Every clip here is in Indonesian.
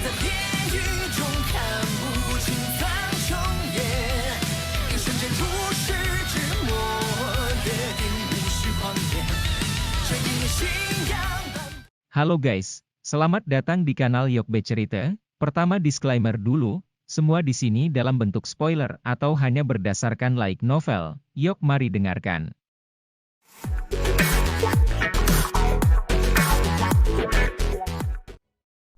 在地狱中看不清苍穹野，一瞬间如释之末，约定无需狂野，这一念信仰。 Halo guys, selamat datang di kanal Yokbe Cerita. Pertama disclaimer dulu, semua di sini dalam bentuk spoiler atau hanya berdasarkan light novel. Yok mari dengarkan.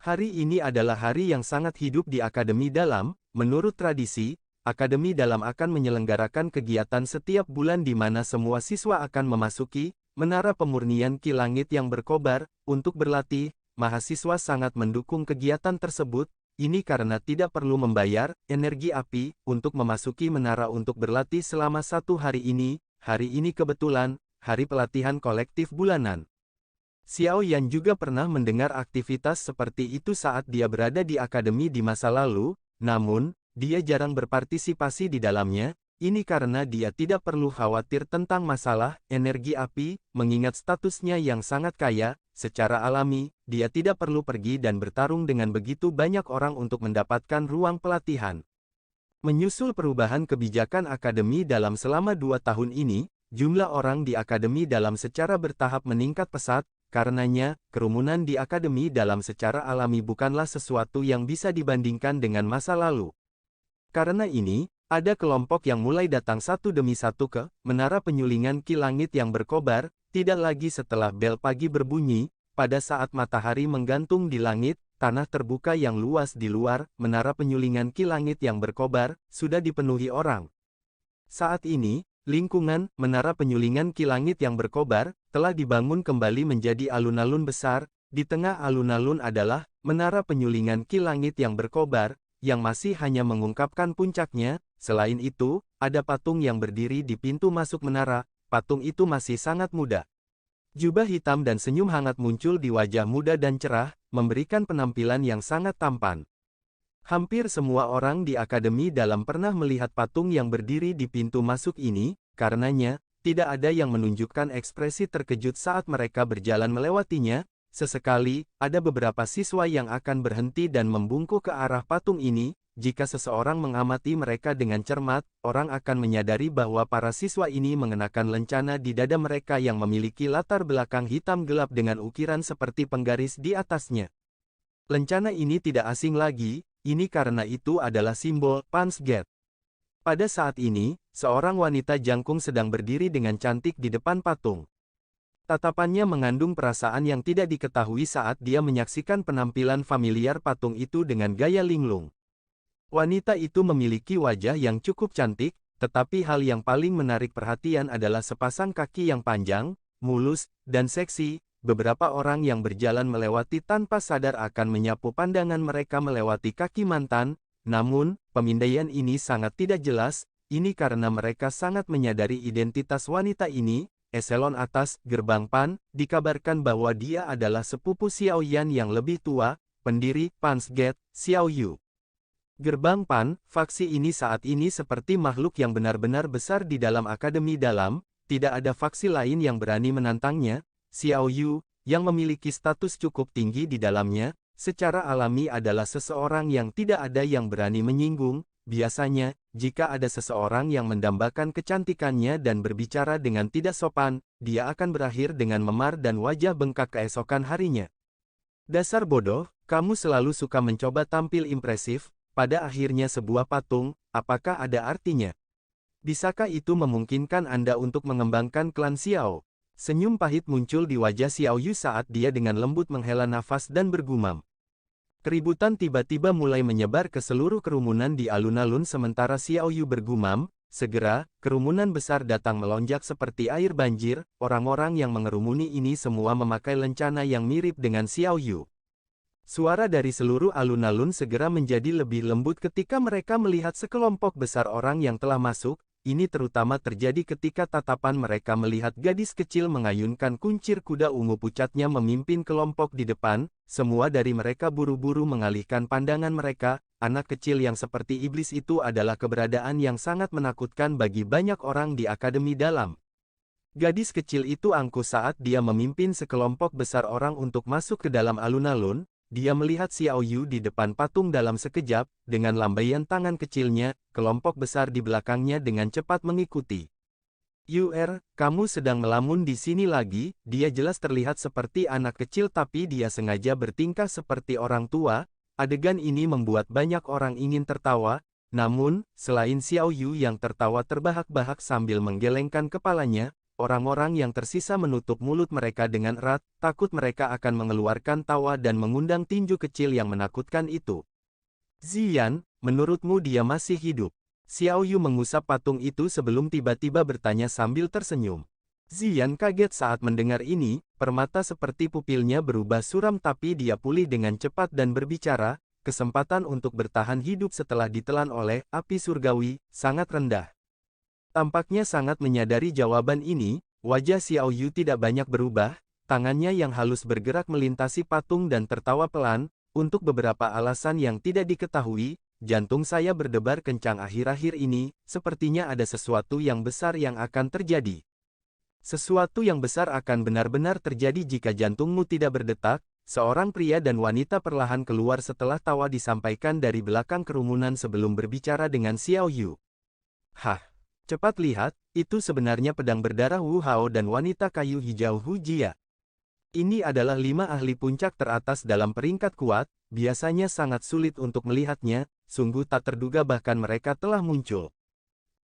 Hari ini adalah hari yang sangat hidup di Akademi Dalam. Menurut tradisi, Akademi Dalam akan menyelenggarakan kegiatan setiap bulan di mana semua siswa akan memasuki Menara Pemurnian Ki Langit yang berkobar. Untuk berlatih, mahasiswa sangat mendukung kegiatan tersebut. Ini karena tidak perlu membayar energi api untuk memasuki menara untuk berlatih selama 1 hari ini. Hari ini kebetulan hari pelatihan kolektif bulanan. Xiao Yan juga pernah mendengar aktivitas seperti itu saat dia berada di akademi di masa lalu, namun dia jarang berpartisipasi di dalamnya. Ini karena dia tidak perlu khawatir tentang masalah energi api, mengingat statusnya yang sangat kaya. Secara alami, dia tidak perlu pergi dan bertarung dengan begitu banyak orang untuk mendapatkan ruang pelatihan. Menyusul perubahan kebijakan Akademi Dalam selama 2 tahun ini, jumlah orang di Akademi Dalam secara bertahap meningkat pesat. Karenanya, kerumunan di Akademi Dalam secara alami bukanlah sesuatu yang bisa dibandingkan dengan masa lalu. Karena ini, ada kelompok yang mulai datang satu demi satu ke Menara Penyulingan Ki Langit yang berkobar. Tidak lagi setelah bel pagi berbunyi, pada saat matahari menggantung di langit, tanah terbuka yang luas di luar Menara Penyulingan Ki Langit yang berkobar, sudah dipenuhi orang. Saat ini, lingkungan Menara Penyulingan Ki Langit yang berkobar, telah dibangun kembali menjadi alun-alun besar. Di tengah alun-alun adalah Menara Penyulingan Ki Langit yang berkobar, yang masih hanya mengungkapkan puncaknya. Selain itu, ada patung yang berdiri di pintu masuk menara. Patung itu masih sangat muda. Jubah hitam dan senyum hangat muncul di wajah muda dan cerah, memberikan penampilan yang sangat tampan. Hampir semua orang di Akademi Dalam pernah melihat patung yang berdiri di pintu masuk ini, karenanya, tidak ada yang menunjukkan ekspresi terkejut saat mereka berjalan melewatinya. Sesekali, ada beberapa siswa yang akan berhenti dan membungkuk ke arah patung ini. Jika seseorang mengamati mereka dengan cermat, orang akan menyadari bahwa para siswa ini mengenakan lencana di dada mereka yang memiliki latar belakang hitam gelap dengan ukiran seperti penggaris di atasnya. Lencana ini tidak asing lagi, ini karena itu adalah simbol Punch Gate. Pada saat ini, seorang wanita jangkung sedang berdiri dengan cantik di depan patung. Tatapannya mengandung perasaan yang tidak diketahui saat dia menyaksikan penampilan familiar patung itu dengan gaya linglung. Wanita itu memiliki wajah yang cukup cantik, tetapi hal yang paling menarik perhatian adalah sepasang kaki yang panjang, mulus, dan seksi. Beberapa orang yang berjalan melewati tanpa sadar akan menyapu pandangan mereka melewati kaki mantan, namun, pemindaian ini sangat tidak jelas. Ini karena mereka sangat menyadari identitas wanita ini. Eselon atas, Gerbang Pan, dikabarkan bahwa dia adalah sepupu Xiao Yan yang lebih tua, pendiri Punch Gate, Xiao Yu. Gerbang Pan, faksi ini saat ini seperti makhluk yang benar-benar besar di dalam Akademi Dalam, tidak ada faksi lain yang berani menantangnya. Xiao Yu, yang memiliki status cukup tinggi di dalamnya, secara alami adalah seseorang yang tidak ada yang berani menyinggung. Biasanya, jika ada seseorang yang mendambakan kecantikannya dan berbicara dengan tidak sopan, dia akan berakhir dengan memar dan wajah bengkak keesokan harinya. Dasar bodoh, kamu selalu suka mencoba tampil impresif. Pada akhirnya sebuah patung, apakah ada artinya? Bisakah itu memungkinkan Anda untuk mengembangkan klan Xiao? Senyum pahit muncul di wajah Xiao Yu saat dia dengan lembut menghela nafas dan bergumam. Keributan tiba-tiba mulai menyebar ke seluruh kerumunan di alun-alun sementara Xiao Yu bergumam. Segera, kerumunan besar datang melonjak seperti air banjir. Orang-orang yang mengerumuni ini semua memakai lencana yang mirip dengan Xiao Yu. Suara dari seluruh alun-alun segera menjadi lebih lembut ketika mereka melihat sekelompok besar orang yang telah masuk. Ini terutama terjadi ketika tatapan mereka melihat gadis kecil mengayunkan kuncir kuda ungu pucatnya memimpin kelompok di depan. Semua dari mereka buru-buru mengalihkan pandangan mereka. Anak kecil yang seperti iblis itu adalah keberadaan yang sangat menakutkan bagi banyak orang di Akademi Dalam. Gadis kecil itu angkuh saat dia memimpin sekelompok besar orang untuk masuk ke dalam alun-alun. dia melihat Xiao Yu di depan patung dalam sekejap, dengan lambaian tangan kecilnya, kelompok besar di belakangnya dengan cepat mengikuti. Kamu sedang melamun di sini lagi?" Dia jelas terlihat seperti anak kecil tapi dia sengaja bertingkah seperti orang tua. Adegan ini membuat banyak orang ingin tertawa, namun, selain Xiao Yu yang tertawa terbahak-bahak sambil menggelengkan kepalanya, orang-orang yang tersisa menutup mulut mereka dengan erat, takut mereka akan mengeluarkan tawa dan mengundang tinju kecil yang menakutkan itu. "Ziyan, menurutmu dia masih hidup?" Xiao Yu mengusap patung itu sebelum tiba-tiba bertanya sambil tersenyum. Ziyan kaget saat mendengar ini, permata seperti pupilnya berubah suram tapi dia pulih dengan cepat dan berbicara, "Kesempatan untuk bertahan hidup setelah ditelan oleh api surgawi sangat rendah." Tampaknya sangat menyadari jawaban ini, wajah Xiao Yu tidak banyak berubah, tangannya yang halus bergerak melintasi patung dan tertawa pelan. "Untuk beberapa alasan yang tidak diketahui, jantung saya berdebar kencang akhir-akhir ini, sepertinya ada sesuatu yang besar yang akan terjadi." "Sesuatu yang besar akan benar-benar terjadi jika jantungmu tidak berdetak." Seorang pria dan wanita perlahan keluar setelah tawa disampaikan dari belakang kerumunan sebelum berbicara dengan Xiao Yu. "Hah, cepat lihat, itu sebenarnya pedang berdarah Wu Hao dan wanita kayu hijau Hu Jia. Ini adalah 5 ahli puncak teratas dalam peringkat kuat, biasanya sangat sulit untuk melihatnya, sungguh tak terduga bahkan mereka telah muncul."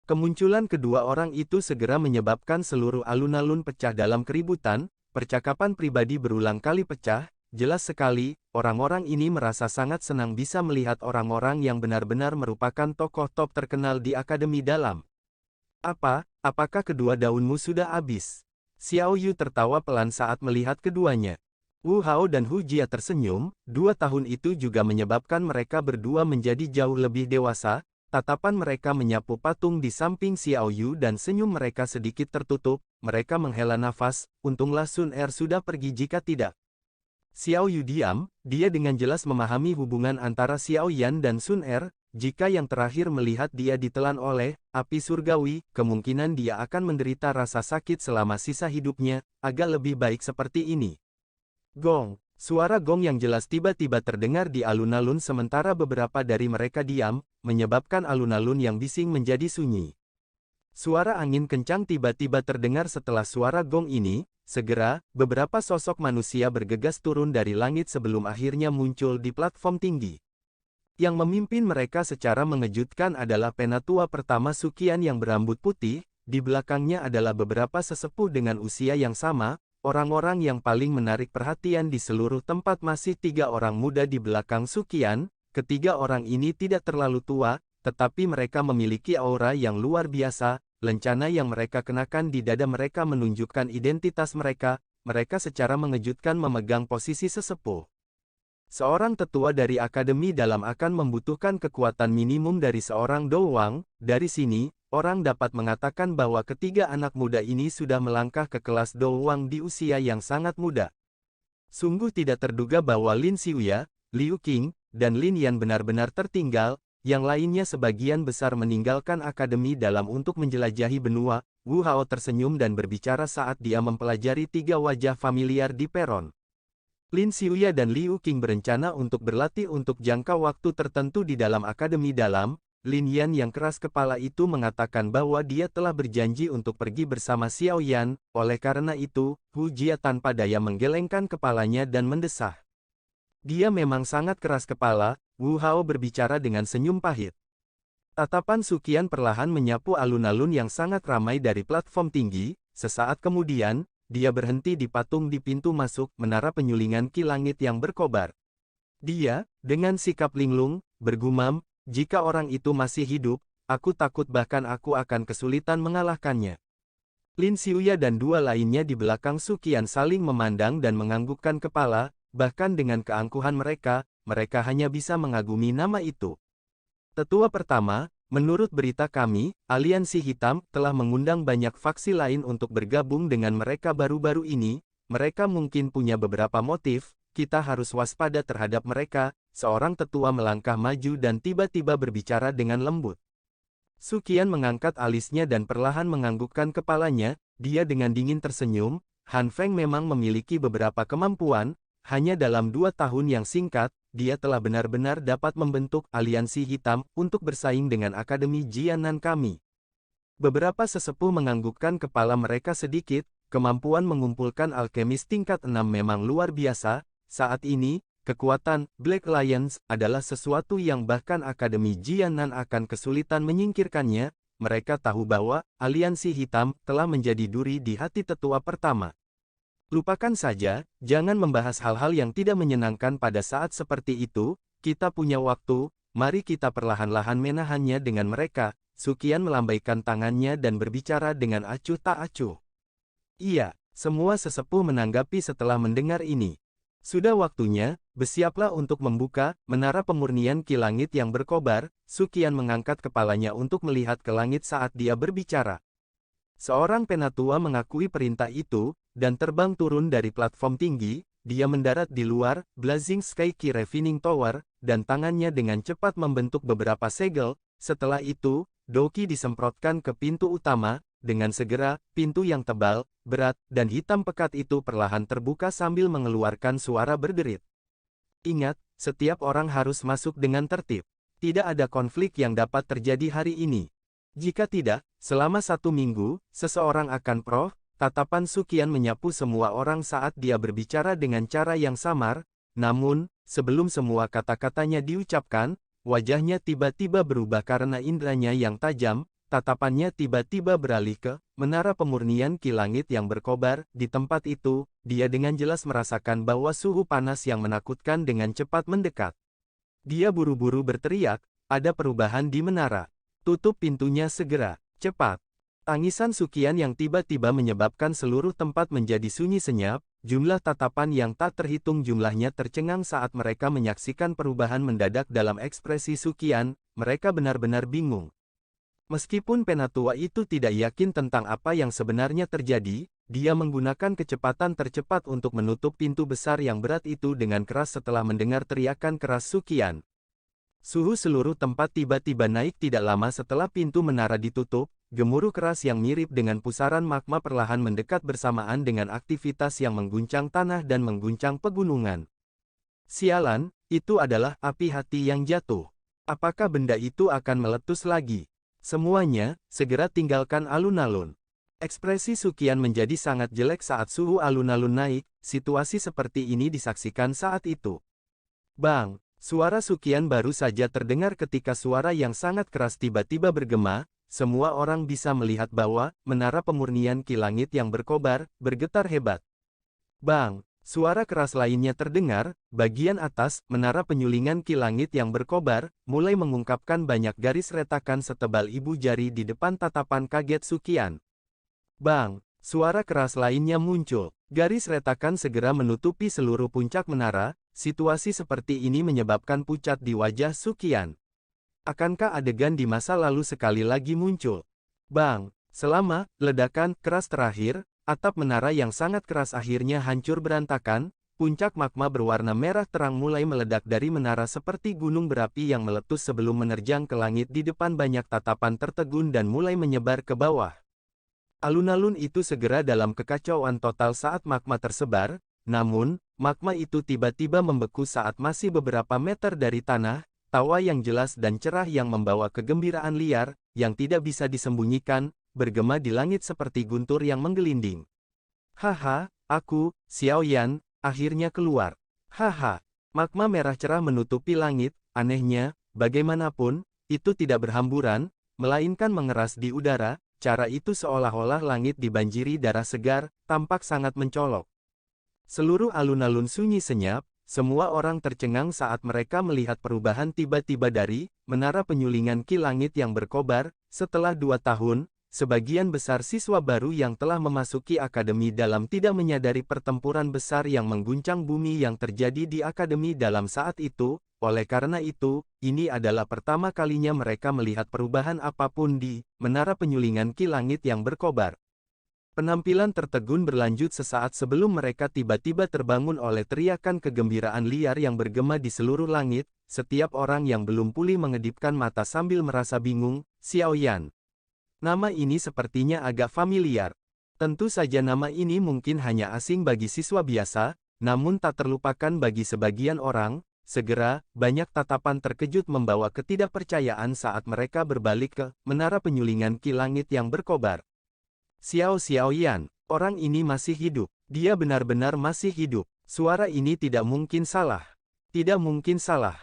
Kemunculan kedua orang itu segera menyebabkan seluruh alun-alun pecah dalam keributan, percakapan pribadi berulang kali pecah. Jelas sekali, orang-orang ini merasa sangat senang bisa melihat orang-orang yang benar-benar merupakan tokoh top terkenal di Akademi Dalam. Apakah kedua daunmu sudah habis?" Xiao Yu tertawa pelan saat melihat keduanya. Wu Hao dan Hu Jia tersenyum, 2 tahun itu juga menyebabkan mereka berdua menjadi jauh lebih dewasa, tatapan mereka menyapu patung di samping Xiao Yu dan senyum mereka sedikit tertutup, mereka menghela nafas, untunglah Sun Er sudah pergi jika tidak. Xiao Yu diam, dia dengan jelas memahami hubungan antara Xiao Yan dan Sun Er, jika yang terakhir melihat dia ditelan oleh api surgawi, kemungkinan dia akan menderita rasa sakit selama sisa hidupnya, agak lebih baik seperti ini. Gong, suara gong yang jelas tiba-tiba terdengar di alun-alun sementara beberapa dari mereka diam, menyebabkan alun-alun yang bising menjadi sunyi. Suara angin kencang tiba-tiba terdengar setelah suara gong ini. Segera, beberapa sosok manusia bergegas turun dari langit sebelum akhirnya muncul di platform tinggi. Yang memimpin mereka secara mengejutkan adalah penatua pertama Suqian yang berambut putih, di belakangnya adalah beberapa sesepuh dengan usia yang sama, orang-orang yang paling menarik perhatian di seluruh tempat masih 3 orang muda di belakang Suqian. Ketiga orang ini tidak terlalu tua, tetapi mereka memiliki aura yang luar biasa. Lencana yang mereka kenakan di dada mereka menunjukkan identitas mereka, mereka secara mengejutkan memegang posisi sesepuh. Seorang tetua dari Akademi Dalam akan membutuhkan kekuatan minimum dari seorang Douwang. Dari sini, orang dapat mengatakan bahwa ketiga anak muda ini sudah melangkah ke kelas Douwang di usia yang sangat muda. Sungguh tidak terduga bahwa Lin Xiuya, Liu Qing, dan Lin Yan benar-benar tertinggal. Yang lainnya sebagian besar meninggalkan Akademi Dalam untuk menjelajahi benua. Wu Hao tersenyum dan berbicara saat dia mempelajari 3 wajah familiar di peron. Lin Xiuya dan Liu Qing berencana untuk berlatih untuk jangka waktu tertentu di dalam Akademi Dalam. Lin Yan yang keras kepala itu mengatakan bahwa dia telah berjanji untuk pergi bersama Xiao Yan, oleh karena itu, Hu Jia tanpa daya menggelengkan kepalanya dan mendesah. Dia memang sangat keras kepala. Wu Hao berbicara dengan senyum pahit. Tatapan Suqian perlahan menyapu alun-alun yang sangat ramai dari platform tinggi. Sesaat kemudian, dia berhenti di patung di pintu masuk menara penyulingan ki langit yang berkobar. Dia, dengan sikap linglung, bergumam, "Jika orang itu masih hidup, aku takut bahkan aku akan kesulitan mengalahkannya." Lin Xiuya dan 2 lainnya di belakang Suqian saling memandang dan menganggukkan kepala, bahkan dengan keangkuhan mereka hanya bisa mengagumi nama itu. Tetua pertama, menurut berita kami, Aliansi Hitam telah mengundang banyak faksi lain untuk bergabung dengan mereka baru-baru ini. Mereka mungkin punya beberapa motif, kita harus waspada terhadap mereka. Seorang tetua melangkah maju dan tiba-tiba berbicara dengan lembut. Suqian mengangkat alisnya dan perlahan menganggukkan kepalanya, dia dengan dingin tersenyum. Han Feng memang memiliki beberapa kemampuan, hanya dalam 2 tahun yang singkat, dia telah benar-benar dapat membentuk aliansi hitam untuk bersaing dengan Akademi Jianan kami. Beberapa sesepuh menganggukkan kepala mereka sedikit, kemampuan mengumpulkan alkemis tingkat 6 memang luar biasa. Saat ini, kekuatan Black Lions adalah sesuatu yang bahkan Akademi Jianan akan kesulitan menyingkirkannya. Mereka tahu bahwa aliansi hitam telah menjadi duri di hati tetua pertama. Lupakan saja, jangan membahas hal-hal yang tidak menyenangkan pada saat seperti itu. Kita punya waktu, mari kita perlahan-lahan menahannya dengan mereka. Suqian melambaikan tangannya dan berbicara dengan acuh tak acuh. Iya, semua sesepuh menanggapi setelah mendengar ini. Sudah waktunya, bersiaplah untuk membuka menara pemurnian Ki Langit yang berkobar. Suqian mengangkat kepalanya untuk melihat ke langit saat dia berbicara. Seorang penatua mengakui perintah itu, dan terbang turun dari platform tinggi. Dia mendarat di luar Blazing Sky Ki Refining Tower, dan tangannya dengan cepat membentuk beberapa segel. Setelah itu, Doki disemprotkan ke pintu utama. Dengan segera, pintu yang tebal, berat, dan hitam pekat itu perlahan terbuka sambil mengeluarkan suara berderit. Ingat, setiap orang harus masuk dengan tertib. Tidak ada konflik yang dapat terjadi hari ini. Jika tidak, selama 1 minggu, seseorang akan proh. Tatapan Suqian menyapu semua orang saat dia berbicara dengan cara yang samar. Namun, sebelum semua kata-katanya diucapkan, wajahnya tiba-tiba berubah karena indranya yang tajam. Tatapannya tiba-tiba beralih ke menara pemurnian Ki Langit yang berkobar. Di tempat itu, dia dengan jelas merasakan bahwa suhu panas yang menakutkan dengan cepat mendekat. Dia buru-buru berteriak, ada perubahan di menara. Tutup pintunya segera, cepat. Tangisan Suqian yang tiba-tiba menyebabkan seluruh tempat menjadi sunyi senyap. Jumlah tatapan yang tak terhitung jumlahnya tercengang saat mereka menyaksikan perubahan mendadak dalam ekspresi Suqian. Mereka benar-benar bingung. Meskipun penatua itu tidak yakin tentang apa yang sebenarnya terjadi, dia menggunakan kecepatan tercepat untuk menutup pintu besar yang berat itu dengan keras setelah mendengar teriakan keras Suqian. Suhu seluruh tempat tiba-tiba naik tidak lama setelah pintu menara ditutup. Gemuruh keras yang mirip dengan pusaran magma perlahan mendekat bersamaan dengan aktivitas yang mengguncang tanah dan mengguncang pegunungan. Sialan, itu adalah api hati yang jatuh. Apakah benda itu akan meletus lagi? Semuanya, segera tinggalkan alun-alun. Ekspresi Suqian menjadi sangat jelek saat suhu alun-alun naik. Situasi seperti ini disaksikan saat itu. Bang! Suara Suqian baru saja terdengar ketika suara yang sangat keras tiba-tiba bergema. Semua orang bisa melihat bahwa menara pemurnian Ki Langit yang berkobar, bergetar hebat. Bang! Suara keras lainnya terdengar. Bagian atas, menara penyulingan Ki Langit yang berkobar, mulai mengungkapkan banyak garis retakan setebal ibu jari di depan tatapan kaget Suqian. Bang! Suara keras lainnya muncul. Garis retakan segera menutupi seluruh puncak menara. Situasi seperti ini menyebabkan pucat di wajah Suqian. Akankah adegan di masa lalu sekali lagi muncul? Bang! Selama ledakan keras terakhir, atap menara yang sangat keras akhirnya hancur berantakan. Puncak magma berwarna merah terang mulai meledak dari menara seperti gunung berapi yang meletus sebelum menerjang ke langit di depan banyak tatapan tertegun dan mulai menyebar ke bawah. Alun-alun itu segera dalam kekacauan total saat magma tersebar. Namun, magma itu tiba-tiba membeku saat masih beberapa meter dari tanah. Tawa yang jelas dan cerah yang membawa kegembiraan liar, yang tidak bisa disembunyikan, bergema di langit seperti guntur yang menggelinding. Haha, aku, Xiaoyan, akhirnya keluar. Haha, magma merah cerah menutupi langit. Anehnya, bagaimanapun, itu tidak berhamburan, melainkan mengeras di udara. Cara itu seolah-olah langit dibanjiri darah segar, tampak sangat mencolok. Seluruh alun-alun sunyi senyap. Semua orang tercengang saat mereka melihat perubahan tiba-tiba dari menara penyulingan Ki Langit yang berkobar. Setelah 2 tahun, sebagian besar siswa baru yang telah memasuki Akademi Dalam tidak menyadari pertempuran besar yang mengguncang bumi yang terjadi di Akademi Dalam saat itu. Oleh karena itu, ini adalah pertama kalinya mereka melihat perubahan apapun di menara penyulingan Ki Langit yang berkobar. Penampilan tertegun berlanjut sesaat sebelum mereka tiba-tiba terbangun oleh teriakan kegembiraan liar yang bergema di seluruh langit. Setiap orang yang belum pulih mengedipkan mata sambil merasa bingung. Xiaoyan. Nama ini sepertinya agak familiar. Tentu saja nama ini mungkin hanya asing bagi siswa biasa, Namun tak terlupakan bagi sebagian orang, segera, banyak tatapan terkejut membawa ketidakpercayaan saat mereka berbalik ke menara penyulingan Ki Langit yang berkobar. Xiao Xiaoyan, orang ini masih hidup. Dia benar-benar masih hidup. Suara ini tidak mungkin salah. Tidak mungkin salah.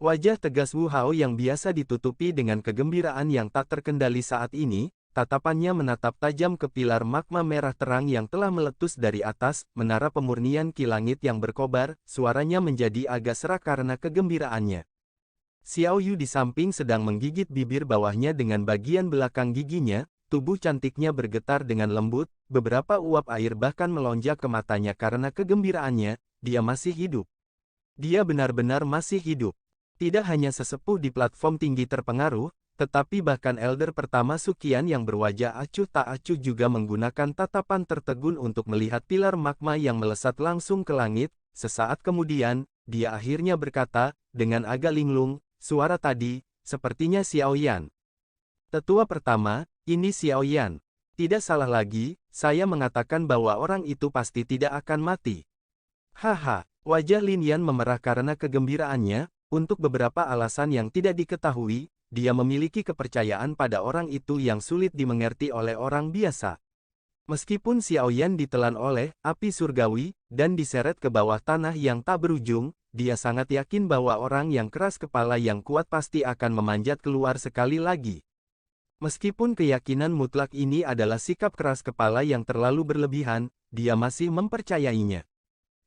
Wajah tegas Wu Hao yang biasa ditutupi dengan kegembiraan yang tak terkendali saat ini, tatapannya menatap tajam ke pilar magma merah terang yang telah meletus dari atas menara pemurnian Ki Langit yang berkobar, suaranya menjadi agak serak karena kegembiraannya. Xiao Yu di samping sedang menggigit bibir bawahnya dengan bagian belakang giginya, tubuh cantiknya bergetar dengan lembut, beberapa uap air bahkan melonjak ke matanya karena kegembiraannya, dia masih hidup. Dia benar-benar masih hidup. Tidak hanya sesepuh di platform tinggi terpengaruh, tetapi bahkan elder pertama Sukian yang berwajah acuh tak acuh juga menggunakan tatapan tertegun untuk melihat pilar magma yang melesat langsung ke langit. Sesaat kemudian, dia akhirnya berkata, dengan agak linglung, suara tadi, sepertinya Xiaoyan. Tetua pertama, ini Xiaoyan. Tidak salah lagi, saya mengatakan bahwa orang itu pasti tidak akan mati. Haha, wajah Lin Yan memerah karena kegembiraannya. Untuk beberapa alasan yang tidak diketahui, dia memiliki kepercayaan pada orang itu yang sulit dimengerti oleh orang biasa. Meskipun Xiaoyan ditelan oleh api surgawi dan diseret ke bawah tanah yang tak berujung, dia sangat yakin bahwa orang yang keras kepala yang kuat pasti akan memanjat keluar sekali lagi. Meskipun keyakinan mutlak ini adalah sikap keras kepala yang terlalu berlebihan, dia masih mempercayainya.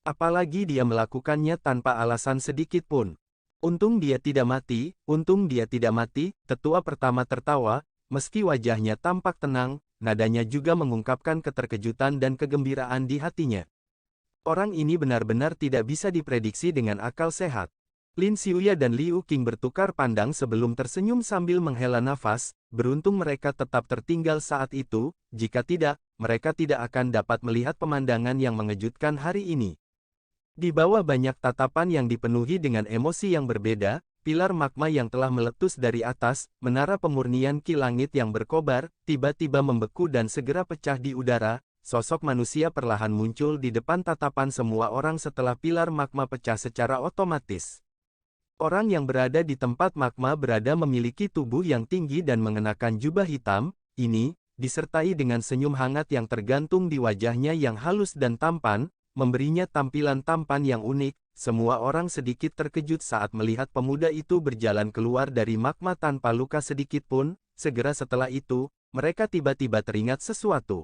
Apalagi dia melakukannya tanpa alasan sedikit pun. Untung dia tidak mati, untung dia tidak mati, tetua pertama tertawa, meski wajahnya tampak tenang, nadanya juga mengungkapkan keterkejutan dan kegembiraan di hatinya. Orang ini benar-benar tidak bisa diprediksi dengan akal sehat. Lin Xiuya dan Liu Qing bertukar pandang sebelum tersenyum sambil menghela nafas, beruntung mereka tetap tertinggal saat itu, jika tidak, mereka tidak akan dapat melihat pemandangan yang mengejutkan hari ini. Di bawah banyak tatapan yang dipenuhi dengan emosi yang berbeda, pilar magma yang telah meletus dari atas, menara pemurnian Ki Langit yang berkobar, tiba-tiba membeku dan segera pecah di udara, sosok manusia perlahan muncul di depan tatapan semua orang setelah pilar magma pecah secara otomatis. Orang yang berada di tempat magma berada memiliki tubuh yang tinggi dan mengenakan jubah hitam, ini, disertai dengan senyum hangat yang tergantung di wajahnya yang halus dan tampan, memberinya tampilan tampan yang unik. Semua orang sedikit terkejut saat melihat pemuda itu berjalan keluar dari magma tanpa luka sedikit pun. Segera setelah itu, mereka tiba-tiba teringat sesuatu.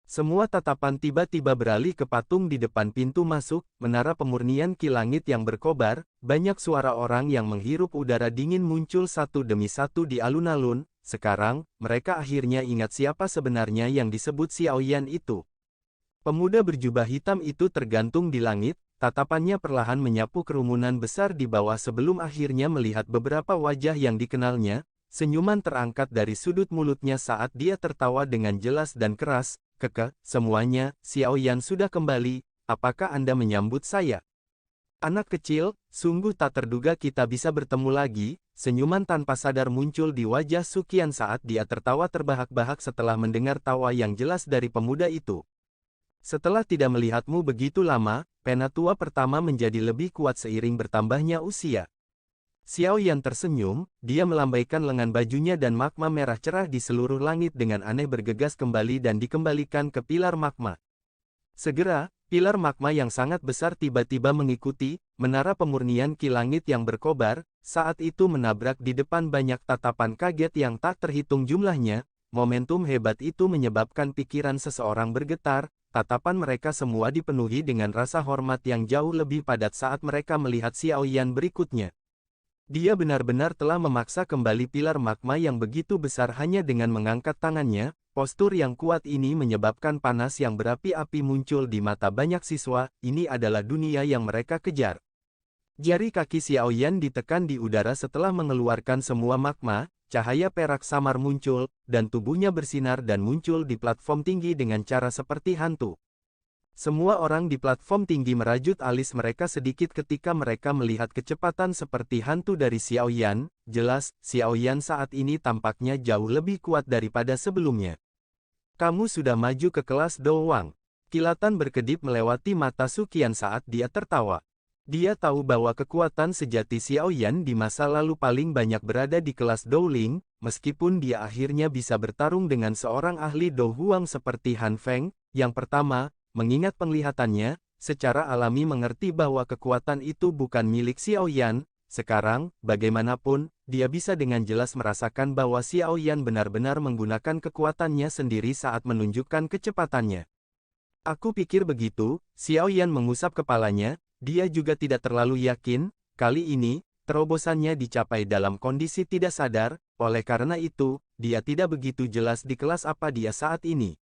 Semua tatapan tiba-tiba beralih ke patung di depan pintu masuk menara pemurnian Ki Langit yang berkobar. Banyak suara orang yang menghirup udara dingin muncul satu demi satu di alun-alun. Sekarang, mereka akhirnya ingat siapa sebenarnya yang disebut Xiaoyan itu. Pemuda berjubah hitam itu tergantung di langit, tatapannya perlahan menyapu kerumunan besar di bawah sebelum akhirnya melihat beberapa wajah yang dikenalnya. Senyuman terangkat dari sudut mulutnya saat dia tertawa dengan jelas dan keras. Keke, semuanya, Xiaoyan sudah kembali, apakah Anda menyambut saya? Anak kecil, sungguh tak terduga kita bisa bertemu lagi. Senyuman tanpa sadar muncul di wajah Sukian saat dia tertawa terbahak-bahak setelah mendengar tawa yang jelas dari pemuda itu. Setelah tidak melihatmu begitu lama, penatua pertama menjadi lebih kuat seiring bertambahnya usia. Xiaoyan tersenyum, dia melambaikan lengan bajunya dan magma merah cerah di seluruh langit dengan aneh bergegas kembali dan dikembalikan ke pilar magma. Segera, pilar magma yang sangat besar tiba-tiba mengikuti menara pemurnian Ki Langit yang berkobar, saat itu menabrak di depan banyak tatapan kaget yang tak terhitung jumlahnya. Momentum hebat itu menyebabkan pikiran seseorang bergetar. Tatapan mereka semua dipenuhi dengan rasa hormat yang jauh lebih padat saat mereka melihat Xiaoyan berikutnya. Dia benar-benar telah memaksa kembali pilar magma yang begitu besar hanya dengan mengangkat tangannya. Postur yang kuat ini menyebabkan panas yang berapi-api muncul di mata banyak siswa. Ini adalah dunia yang mereka kejar. Jari kaki Xiaoyan ditekan di udara setelah mengeluarkan semua magma. Cahaya perak samar muncul, dan tubuhnya bersinar dan muncul di platform tinggi dengan cara seperti hantu. Semua orang di platform tinggi merajut alis mereka sedikit ketika mereka melihat kecepatan seperti hantu dari Xiaoyan. Jelas, Xiaoyan saat ini tampaknya jauh lebih kuat daripada sebelumnya. Kamu sudah maju ke kelas Dou Wang. Kilatan berkedip melewati mata Suqian saat dia tertawa. Dia tahu bahwa kekuatan sejati Xiao Yan di masa lalu paling banyak berada di kelas Douling, meskipun dia akhirnya bisa bertarung dengan seorang ahli Dou Huang seperti Han Feng. Yang pertama, mengingat penglihatannya, secara alami mengerti bahwa kekuatan itu bukan milik Xiao Yan. Sekarang, bagaimanapun, dia bisa dengan jelas merasakan bahwa Xiao Yan benar-benar menggunakan kekuatannya sendiri saat menunjukkan kecepatannya. Aku pikir begitu, Xiao Yan mengusap kepalanya, dia juga tidak terlalu yakin, kali ini, terobosannya dicapai dalam kondisi tidak sadar, oleh karena itu, dia tidak begitu jelas di kelas apa dia saat ini.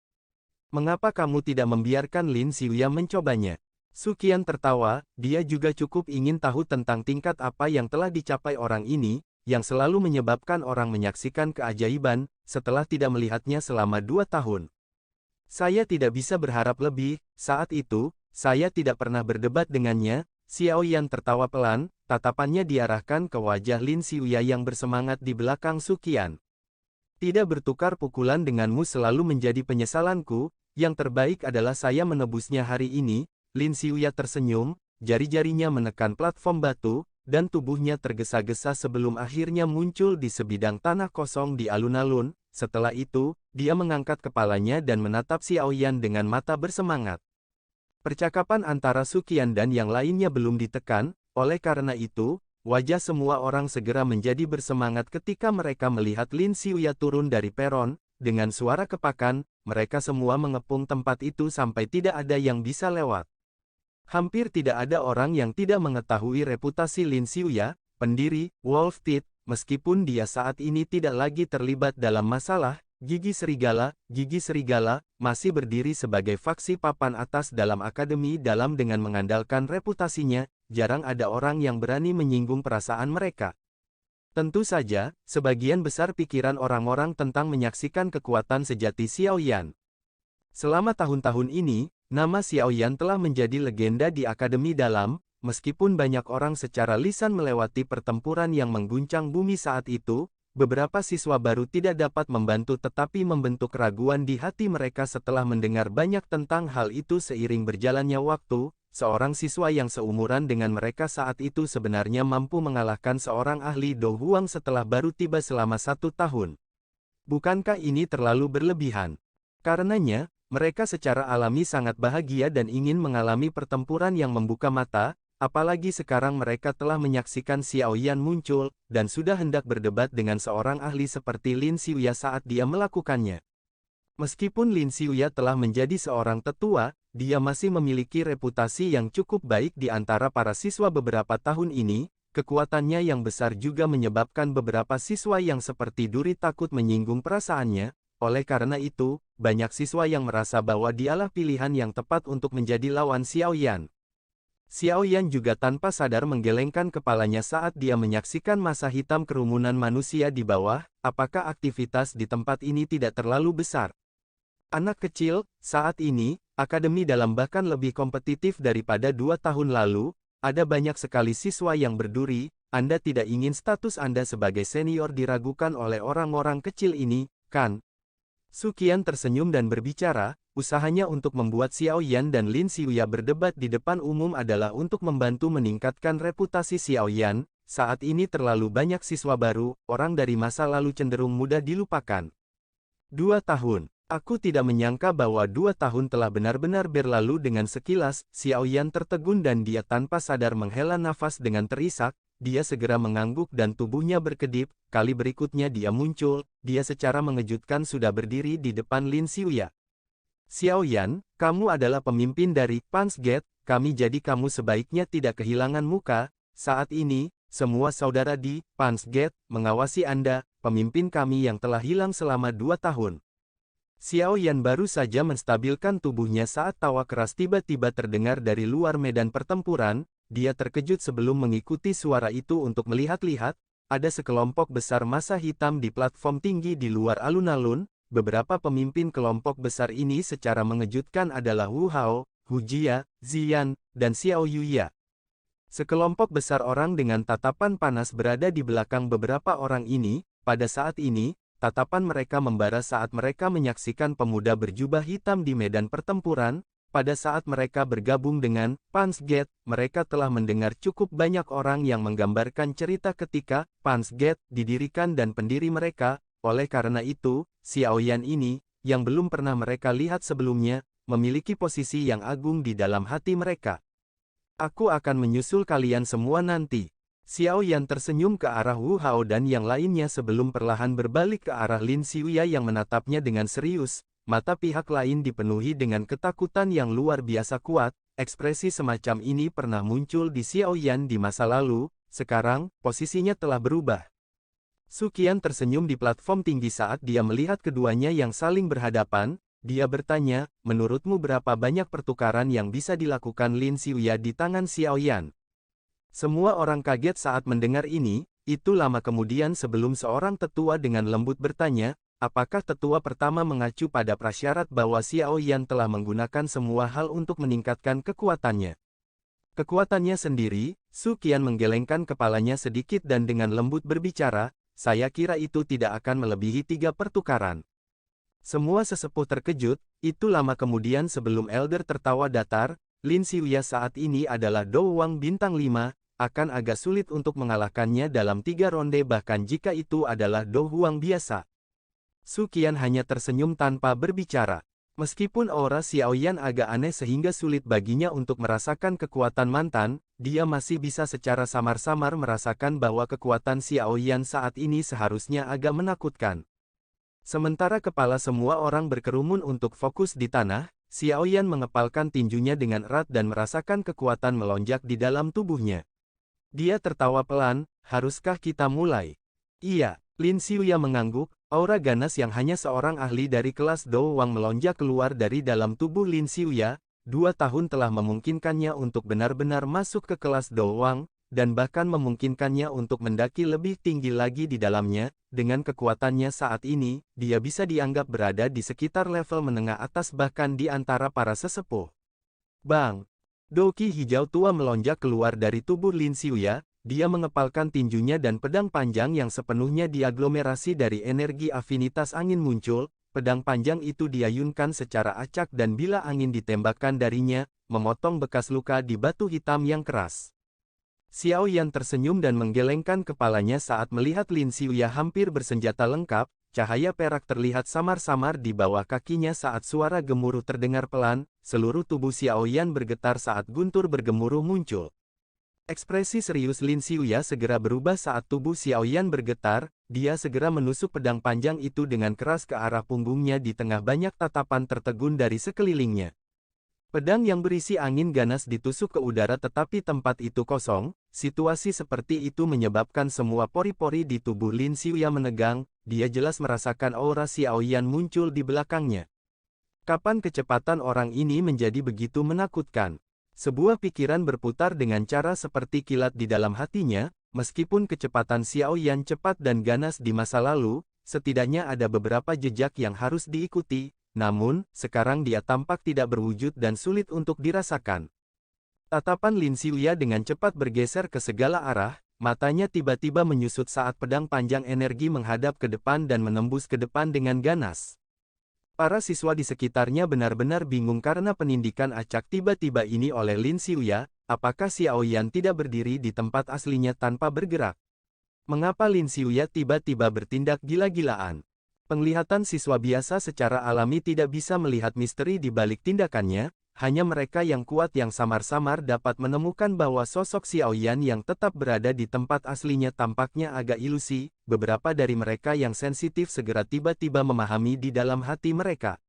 Mengapa kamu tidak membiarkan Lin Xiuya mencobanya? Suqian tertawa, dia juga cukup ingin tahu tentang tingkat apa yang telah dicapai orang ini, yang selalu menyebabkan orang menyaksikan keajaiban, setelah tidak melihatnya selama 2 tahun. Saya tidak bisa berharap lebih, saat itu, saya tidak pernah berdebat dengannya. Xiao Yan tertawa pelan, tatapannya diarahkan ke wajah Lin Xiuya yang bersemangat di belakang Suqian. Tidak bertukar pukulan denganmu selalu menjadi penyesalanku, yang terbaik adalah saya menebusnya hari ini. Lin Xiuya tersenyum, jari-jarinya menekan platform batu, dan tubuhnya tergesa-gesa sebelum akhirnya muncul di sebidang tanah kosong di alun-alun. Setelah itu, dia mengangkat kepalanya dan menatap Xiao Yan dengan mata bersemangat. Percakapan antara Suqian dan yang lainnya belum ditekan, oleh karena itu, wajah semua orang segera menjadi bersemangat ketika mereka melihat Lin Xiuya turun dari peron. Dengan suara kepakan, mereka semua mengepung tempat itu sampai tidak ada yang bisa lewat. Hampir tidak ada orang yang tidak mengetahui reputasi Lin Xiuya, pendiri Wolf Pit. Meskipun dia saat ini tidak lagi terlibat dalam masalah, Gigi Serigala, masih berdiri sebagai faksi papan atas dalam Akademi Dalam dengan mengandalkan reputasinya. Jarang ada orang yang berani menyinggung perasaan mereka. Tentu saja, sebagian besar pikiran orang-orang tentang menyaksikan kekuatan sejati Xiao Yan. Selama tahun-tahun ini, nama Xiao Yan telah menjadi legenda di Akademi Dalam. Meskipun banyak orang secara lisan melewati pertempuran yang mengguncang bumi saat itu, beberapa siswa baru tidak dapat membantu tetapi membentuk keraguan di hati mereka setelah mendengar banyak tentang hal itu seiring berjalannya waktu. Seorang siswa yang seumuran dengan mereka saat itu sebenarnya mampu mengalahkan seorang ahli Dou Huang setelah baru tiba selama 1 tahun. Bukankah ini terlalu berlebihan? Karenanya, mereka secara alami sangat bahagia dan ingin mengalami pertempuran yang membuka mata. Apalagi sekarang mereka telah menyaksikan Xiao Yan muncul, dan sudah hendak berdebat dengan seorang ahli seperti Lin Xiuya saat dia melakukannya. Meskipun Lin Xiuya telah menjadi seorang tetua, dia masih memiliki reputasi yang cukup baik di antara para siswa beberapa tahun ini. Kekuatannya yang besar juga menyebabkan beberapa siswa yang seperti Duri takut menyinggung perasaannya. Oleh karena itu, banyak siswa yang merasa bahwa dialah pilihan yang tepat untuk menjadi lawan Xiao Yan. Xiao Yan juga tanpa sadar menggelengkan kepalanya saat dia menyaksikan masa hitam kerumunan manusia di bawah. Apakah aktivitas di tempat ini tidak terlalu besar? Anak kecil, saat ini, Akademi Dalam bahkan lebih kompetitif daripada 2 tahun lalu. Ada banyak sekali siswa yang berduri. Anda tidak ingin status Anda sebagai senior diragukan oleh orang-orang kecil ini, kan? Suqian tersenyum dan berbicara, usahanya untuk membuat Xiao Yan dan Lin Xiuya berdebat di depan umum adalah untuk membantu meningkatkan reputasi Xiao Yan. Saat ini terlalu banyak siswa baru, orang dari masa lalu cenderung mudah dilupakan. 2 tahun. Aku tidak menyangka bahwa 2 tahun telah benar-benar berlalu dengan sekilas. Xiao Yan tertegun dan dia tanpa sadar menghela nafas dengan terisak. Dia segera mengangguk dan tubuhnya berkedip. Kali berikutnya dia muncul, dia secara mengejutkan sudah berdiri di depan Lin Xiuya. Xiao Yan, kamu adalah pemimpin dari Punch Gate, jadi kamu sebaiknya tidak kehilangan muka. Saat ini, semua saudara di Punch Gate mengawasi Anda, pemimpin kami yang telah hilang selama 2 tahun. Xiao Yan baru saja menstabilkan tubuhnya saat tawa keras tiba-tiba terdengar dari luar medan pertempuran. Dia terkejut sebelum mengikuti suara itu untuk melihat-lihat. Ada sekelompok besar massa hitam di platform tinggi di luar alun-alun. Beberapa pemimpin kelompok besar ini secara mengejutkan adalah Wu Hao, Hu Jia, Ziyan, dan Xiao Yuya. Sekelompok besar orang dengan tatapan panas berada di belakang beberapa orang ini. Pada saat ini, tatapan mereka membara saat mereka menyaksikan pemuda berjubah hitam di medan pertempuran. pada saat mereka bergabung dengan Punch Gate, mereka telah mendengar cukup banyak orang yang menggambarkan cerita ketika Punch Gate didirikan dan pendiri mereka. Oleh karena itu, Xiaoyan ini, yang belum pernah mereka lihat sebelumnya, memiliki posisi yang agung di dalam hati mereka. Aku akan menyusul kalian semua nanti. Xiaoyan tersenyum ke arah Wu Hao dan yang lainnya sebelum perlahan berbalik ke arah Lin Xiuya yang menatapnya dengan serius. Mata pihak lain dipenuhi dengan ketakutan yang luar biasa kuat. Ekspresi semacam ini pernah muncul di Xiaoyan di masa lalu, sekarang, posisinya telah berubah. Su Qian tersenyum di platform tinggi saat dia melihat keduanya yang saling berhadapan. Dia bertanya, menurutmu berapa banyak pertukaran yang bisa dilakukan Lin Xiuya di tangan Xiaoyan? Semua orang kaget saat mendengar ini. Itu lama kemudian sebelum seorang tetua dengan lembut bertanya, apakah tetua pertama mengacu pada prasyarat bahwa Xiaoyan telah menggunakan semua hal untuk meningkatkan kekuatannya? Kekuatannya sendiri, Su Qian menggelengkan kepalanya sedikit dan dengan lembut berbicara, saya kira itu tidak akan melebihi 3 pertukaran. Semua sesepuh terkejut, itu lama kemudian sebelum Elder tertawa datar, Lin Xiuya saat ini adalah Dou Wang bintang 5, akan agak sulit untuk mengalahkannya dalam 3 ronde bahkan jika itu adalah Dou Huang biasa. Su Qian hanya tersenyum tanpa berbicara. Meskipun aura Xiaoyan agak aneh sehingga sulit baginya untuk merasakan kekuatan mantan, dia masih bisa secara samar-samar merasakan bahwa kekuatan Xiaoyan saat ini seharusnya agak menakutkan. Sementara kepala semua orang berkerumun untuk fokus di tanah, Xiaoyan mengepalkan tinjunya dengan erat dan merasakan kekuatan melonjak di dalam tubuhnya. Dia tertawa pelan, haruskah kita mulai? Iya, Lin Xiuya mengangguk, aura ganas yang hanya seorang ahli dari kelas Dou Wang melonjak keluar dari dalam tubuh Lin Xiuya. 2 tahun telah memungkinkannya untuk benar-benar masuk ke kelas Dou Wang, dan bahkan memungkinkannya untuk mendaki lebih tinggi lagi di dalamnya. Dengan kekuatannya saat ini, dia bisa dianggap berada di sekitar level menengah atas bahkan di antara para sesepuh. Bang! Doki hijau tua melonjak keluar dari tubuh Lin Xiuya. Dia mengepalkan tinjunya dan pedang panjang yang sepenuhnya diaglomerasi dari energi afinitas angin muncul. Pedang panjang itu diayunkan secara acak dan bila angin ditembakkan darinya, memotong bekas luka di batu hitam yang keras. Xiaoyan tersenyum dan menggelengkan kepalanya saat melihat Lin Xiuya hampir bersenjata lengkap. Cahaya perak terlihat samar-samar di bawah kakinya saat suara gemuruh terdengar pelan. Seluruh tubuh Xiaoyan bergetar saat guntur bergemuruh muncul. Ekspresi serius Lin Xiuya segera berubah saat tubuh Xiaoyan bergetar. Dia segera menusuk pedang panjang itu dengan keras ke arah punggungnya di tengah banyak tatapan tertegun dari sekelilingnya. Pedang yang berisi angin ganas ditusuk ke udara tetapi tempat itu kosong. Situasi seperti itu menyebabkan semua pori-pori di tubuh Lin Xiuya menegang. Dia jelas merasakan aura Xiaoyan muncul di belakangnya. Kapan kecepatan orang ini menjadi begitu menakutkan? Sebuah pikiran berputar dengan cara seperti kilat di dalam hatinya. Meskipun kecepatan Xiaoyan cepat dan ganas di masa lalu, setidaknya ada beberapa jejak yang harus diikuti. Namun, sekarang dia tampak tidak berwujud dan sulit untuk dirasakan. Tatapan Lin Xiuya dengan cepat bergeser ke segala arah, matanya tiba-tiba menyusut saat pedang panjang energi menghadap ke depan dan menembus ke depan dengan ganas. Para siswa di sekitarnya benar-benar bingung karena penindikan acak tiba-tiba ini oleh Lin Xiuya. Apakah Xiaoyan tidak berdiri di tempat aslinya tanpa bergerak? Mengapa Lin Xiuya tiba-tiba bertindak gila-gilaan? Penglihatan siswa biasa secara alami tidak bisa melihat misteri di balik tindakannya. Hanya mereka yang kuat yang samar-samar dapat menemukan bahwa sosok Xiaoyan yang tetap berada di tempat aslinya tampaknya agak ilusi. Beberapa dari mereka yang sensitif segera tiba-tiba memahami di dalam hati mereka.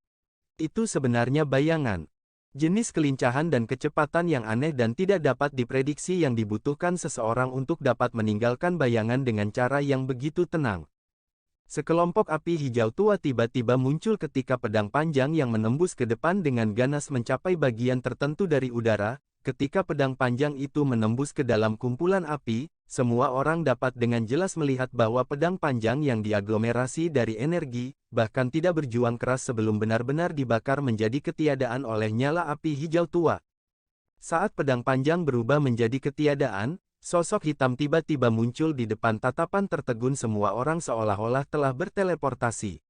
Itu sebenarnya bayangan. Jenis kelincahan dan kecepatan yang aneh dan tidak dapat diprediksi yang dibutuhkan seseorang untuk dapat meninggalkan bayangan dengan cara yang begitu tenang. Sekelompok api hijau tua tiba-tiba muncul ketika pedang panjang yang menembus ke depan dengan ganas mencapai bagian tertentu dari udara. Ketika pedang panjang itu menembus ke dalam kumpulan api, semua orang dapat dengan jelas melihat bahwa pedang panjang yang diaglomerasi dari energi, bahkan tidak berjuang keras sebelum benar-benar dibakar menjadi ketiadaan oleh nyala api hijau tua. Saat pedang panjang berubah menjadi ketiadaan, sosok hitam tiba-tiba muncul di depan tatapan tertegun semua orang seolah-olah telah berteleportasi.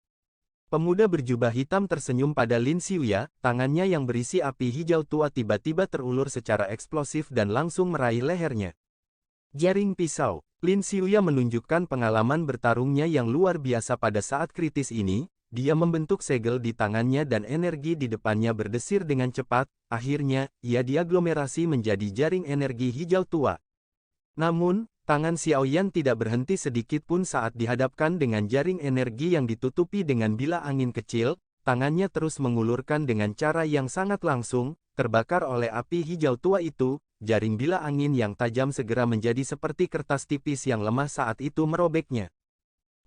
Pemuda berjubah hitam tersenyum pada Lin Xiuya, tangannya yang berisi api hijau tua tiba-tiba terulur secara eksplosif dan langsung meraih lehernya. Jaring pisau. Lin Xiuya menunjukkan pengalaman bertarungnya yang luar biasa pada saat kritis ini. Dia membentuk segel di tangannya dan energi di depannya berdesir dengan cepat. Akhirnya, ia diaglomerasi menjadi jaring energi hijau tua. Namun, tangan Xiaoyan tidak berhenti sedikit pun saat dihadapkan dengan jaring energi yang ditutupi dengan bila angin kecil. Tangannya terus mengulurkan dengan cara yang sangat langsung. Terbakar oleh api hijau tua itu, jaring bila angin yang tajam segera menjadi seperti kertas tipis yang lemah saat itu merobeknya.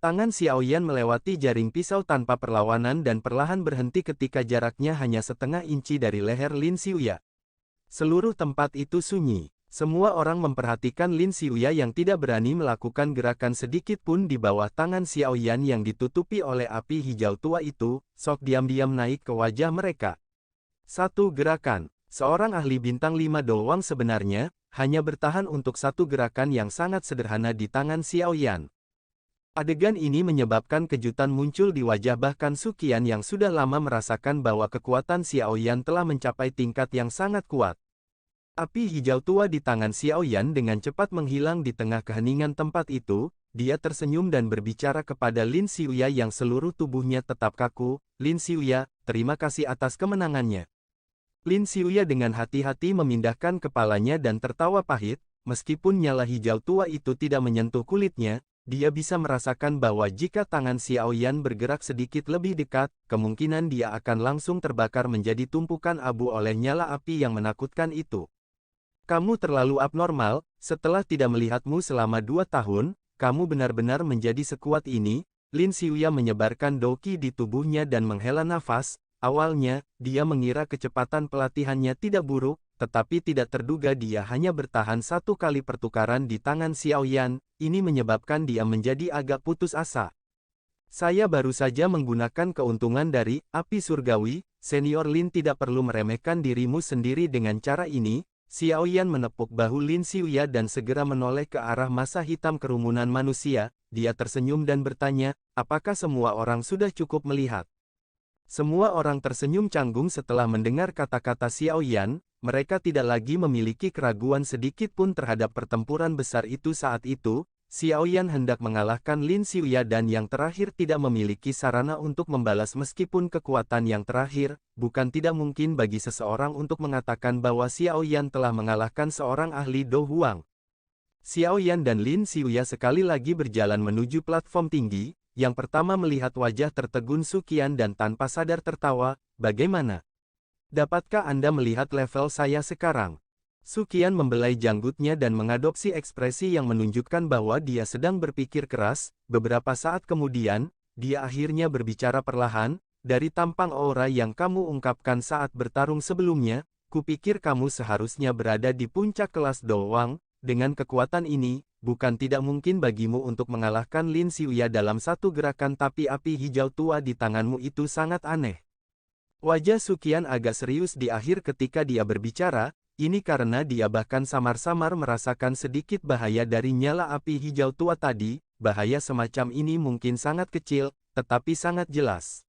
Tangan Xiaoyan melewati jaring pisau tanpa perlawanan dan perlahan berhenti ketika jaraknya hanya setengah inci dari leher Lin Xiuya. Seluruh tempat itu sunyi. Semua orang memperhatikan Lin Xiuya yang tidak berani melakukan gerakan sedikit pun di bawah tangan Xiaoyan yang ditutupi oleh api hijau tua itu, sok diam-diam naik ke wajah mereka. Satu gerakan. Seorang ahli bintang 5 doang sebenarnya, hanya bertahan untuk satu gerakan yang sangat sederhana di tangan Xiaoyan. Adegan ini menyebabkan kejutan muncul di wajah bahkan Suqian yang sudah lama merasakan bahwa kekuatan Xiaoyan telah mencapai tingkat yang sangat kuat. Api hijau tua di tangan Xiaoyan dengan cepat menghilang di tengah keheningan tempat itu. Dia tersenyum dan berbicara kepada Lin Xiuya yang seluruh tubuhnya tetap kaku. Lin Xiuya, terima kasih atas kemenangannya. Lin Xiuya dengan hati-hati memindahkan kepalanya dan tertawa pahit. Meskipun nyala hijau tua itu tidak menyentuh kulitnya, dia bisa merasakan bahwa jika tangan Xiaoyan bergerak sedikit lebih dekat, kemungkinan dia akan langsung terbakar menjadi tumpukan abu oleh nyala api yang menakutkan itu. Kamu terlalu abnormal, setelah tidak melihatmu selama 2 tahun, kamu benar-benar menjadi sekuat ini. Lin Xiuya menyebarkan doqi di tubuhnya dan menghela nafas. Awalnya, dia mengira kecepatan pelatihannya tidak buruk, tetapi tidak terduga dia hanya bertahan 1 kali pertukaran di tangan Xiaoyan. Ini menyebabkan dia menjadi agak putus asa. Saya baru saja menggunakan keuntungan dari api surgawi. Senior Lin tidak perlu meremehkan dirimu sendiri dengan cara ini. Xiaoyan menepuk bahu Lin Xiuya dan segera menoleh ke arah massa hitam kerumunan manusia. Dia tersenyum dan bertanya, apakah semua orang sudah cukup melihat? Semua orang tersenyum canggung setelah mendengar kata-kata Xiaoyan. Mereka tidak lagi memiliki keraguan sedikit pun terhadap pertempuran besar itu saat itu. Xiaoyan hendak mengalahkan Lin Xiuya dan yang terakhir tidak memiliki sarana untuk membalas meskipun kekuatan yang terakhir. Bukan tidak mungkin bagi seseorang untuk mengatakan bahwa Xiaoyan telah mengalahkan seorang ahli Do Huang. Xiaoyan dan Lin Xiuya sekali lagi berjalan menuju platform tinggi. Yang pertama melihat wajah tertegun Suqian dan tanpa sadar tertawa, bagaimana? Dapatkah Anda melihat level saya sekarang? Suqian membelai janggutnya dan mengadopsi ekspresi yang menunjukkan bahwa dia sedang berpikir keras. Beberapa saat kemudian, dia akhirnya berbicara perlahan, dari tampang aura yang kamu ungkapkan saat bertarung sebelumnya, kupikir kamu seharusnya berada di puncak kelas doang. Dengan kekuatan ini, bukan tidak mungkin bagimu untuk mengalahkan Lin Xiuya dalam satu gerakan tapi api hijau tua di tanganmu itu sangat aneh. Wajah Suqian agak serius di akhir ketika dia berbicara, ini karena dia bahkan samar-samar merasakan sedikit bahaya dari nyala api hijau tua tadi. Bahaya semacam ini mungkin sangat kecil, tetapi sangat jelas.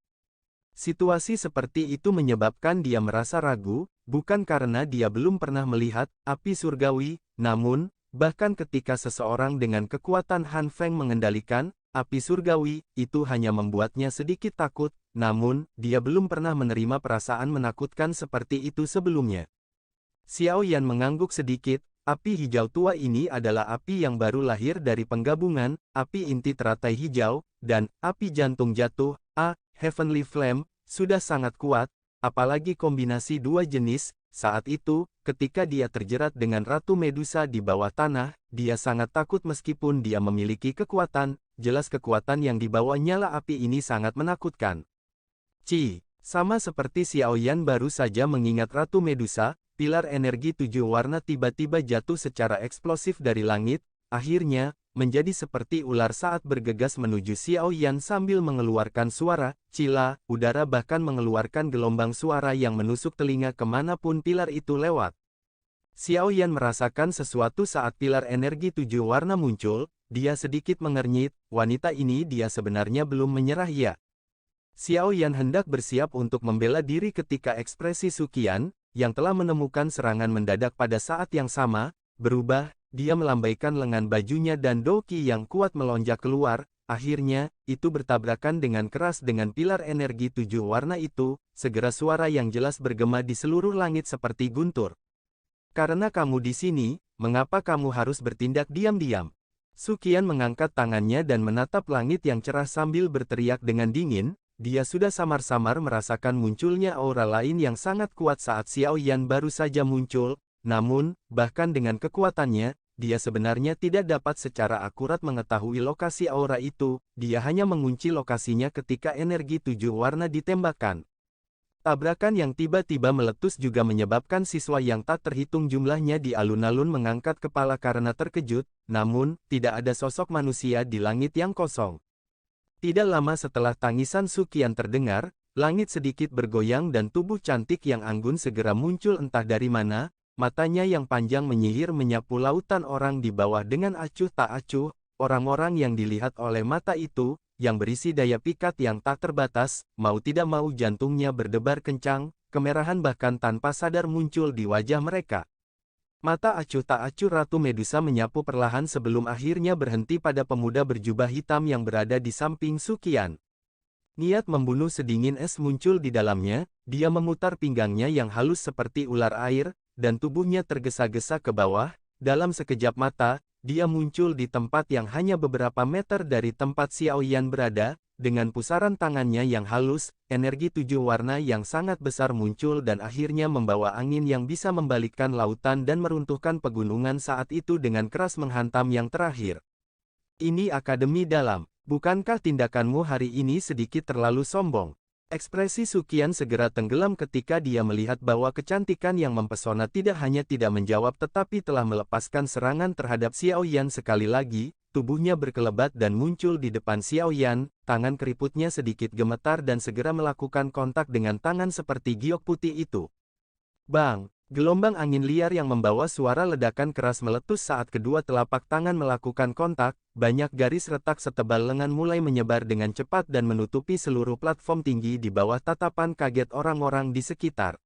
Situasi seperti itu menyebabkan dia merasa ragu, bukan karena dia belum pernah melihat api surgawi, namun, bahkan ketika seseorang dengan kekuatan Han Feng mengendalikan api surgawi, itu hanya membuatnya sedikit takut. Namun, dia belum pernah menerima perasaan menakutkan seperti itu sebelumnya. Xiaoyan mengangguk sedikit, api hijau tua ini adalah api yang baru lahir dari penggabungan, api inti teratai hijau, dan api jantung jatuh, Heavenly Flame, sudah sangat kuat, apalagi kombinasi dua jenis. Saat itu, ketika dia terjerat dengan Ratu Medusa di bawah tanah, dia sangat takut meskipun dia memiliki kekuatan, jelas kekuatan yang dibawa nyala api ini sangat menakutkan. Sama seperti Xiaoyan baru saja mengingat Ratu Medusa, pilar energi 7 warna tiba-tiba jatuh secara eksplosif dari langit, akhirnya, menjadi seperti ular saat bergegas menuju Xiaoyan sambil mengeluarkan suara, cila, udara bahkan mengeluarkan gelombang suara yang menusuk telinga kemanapun pilar itu lewat. Xiaoyan merasakan sesuatu saat pilar energi 7 warna muncul, dia sedikit mengernyit, wanita ini dia sebenarnya belum menyerah ya. Xiao Yan hendak bersiap untuk membela diri ketika ekspresi Su Qian, yang telah menemukan serangan mendadak pada saat yang sama, berubah. Dia melambaikan lengan bajunya dan Douqi yang kuat melonjak keluar. Akhirnya, itu bertabrakan dengan keras dengan pilar energi 7 warna itu. Segera suara yang jelas bergema di seluruh langit seperti guntur. Karena kamu di sini, mengapa kamu harus bertindak diam-diam? Su Qian mengangkat tangannya dan menatap langit yang cerah sambil berteriak dengan dingin. Dia sudah samar-samar merasakan munculnya aura lain yang sangat kuat saat Xiao Yan baru saja muncul. Namun, bahkan dengan kekuatannya, dia sebenarnya tidak dapat secara akurat mengetahui lokasi aura itu. Dia hanya mengunci lokasinya ketika energi 7 warna ditembakkan. Tabrakan yang tiba-tiba meletus juga menyebabkan siswa yang tak terhitung jumlahnya di alun-alun mengangkat kepala karena terkejut. Namun, tidak ada sosok manusia di langit yang kosong. Tidak lama setelah tangisan Su Qian terdengar, langit sedikit bergoyang dan tubuh cantik yang anggun segera muncul entah dari mana. Matanya yang panjang menyihir menyapu lautan orang di bawah dengan acuh tak acuh. Orang-orang yang dilihat oleh mata itu, yang berisi daya pikat yang tak terbatas, mau tidak mau jantungnya berdebar kencang, kemerahan bahkan tanpa sadar muncul di wajah mereka. Mata acuh tak acuh Ratu Medusa menyapu perlahan sebelum akhirnya berhenti pada pemuda berjubah hitam yang berada di samping Su Qian. Niat membunuh sedingin es muncul di dalamnya, dia memutar pinggangnya yang halus seperti ular air, dan tubuhnya tergesa-gesa ke bawah. Dalam sekejap mata, dia muncul di tempat yang hanya beberapa meter dari tempat Xiao Yan berada. Dengan pusaran tangannya yang halus, energi 7 warna yang sangat besar muncul dan akhirnya membawa angin yang bisa membalikkan lautan dan meruntuhkan pegunungan saat itu dengan keras menghantam yang terakhir. Ini Akademi Dalam. Bukankah tindakanmu hari ini sedikit terlalu sombong? Ekspresi Su Qian segera tenggelam ketika dia melihat bahwa kecantikan yang mempesona tidak hanya tidak menjawab tetapi telah melepaskan serangan terhadap Xiao Yan sekali lagi. Tubuhnya berkelebat dan muncul di depan Xiao Yan, tangan keriputnya sedikit gemetar dan segera melakukan kontak dengan tangan seperti giok putih itu. Bang! Gelombang angin liar yang membawa suara ledakan keras meletus saat kedua telapak tangan melakukan kontak. Banyak garis retak setebal lengan mulai menyebar dengan cepat dan menutupi seluruh platform tinggi di bawah tatapan kaget orang-orang di sekitar.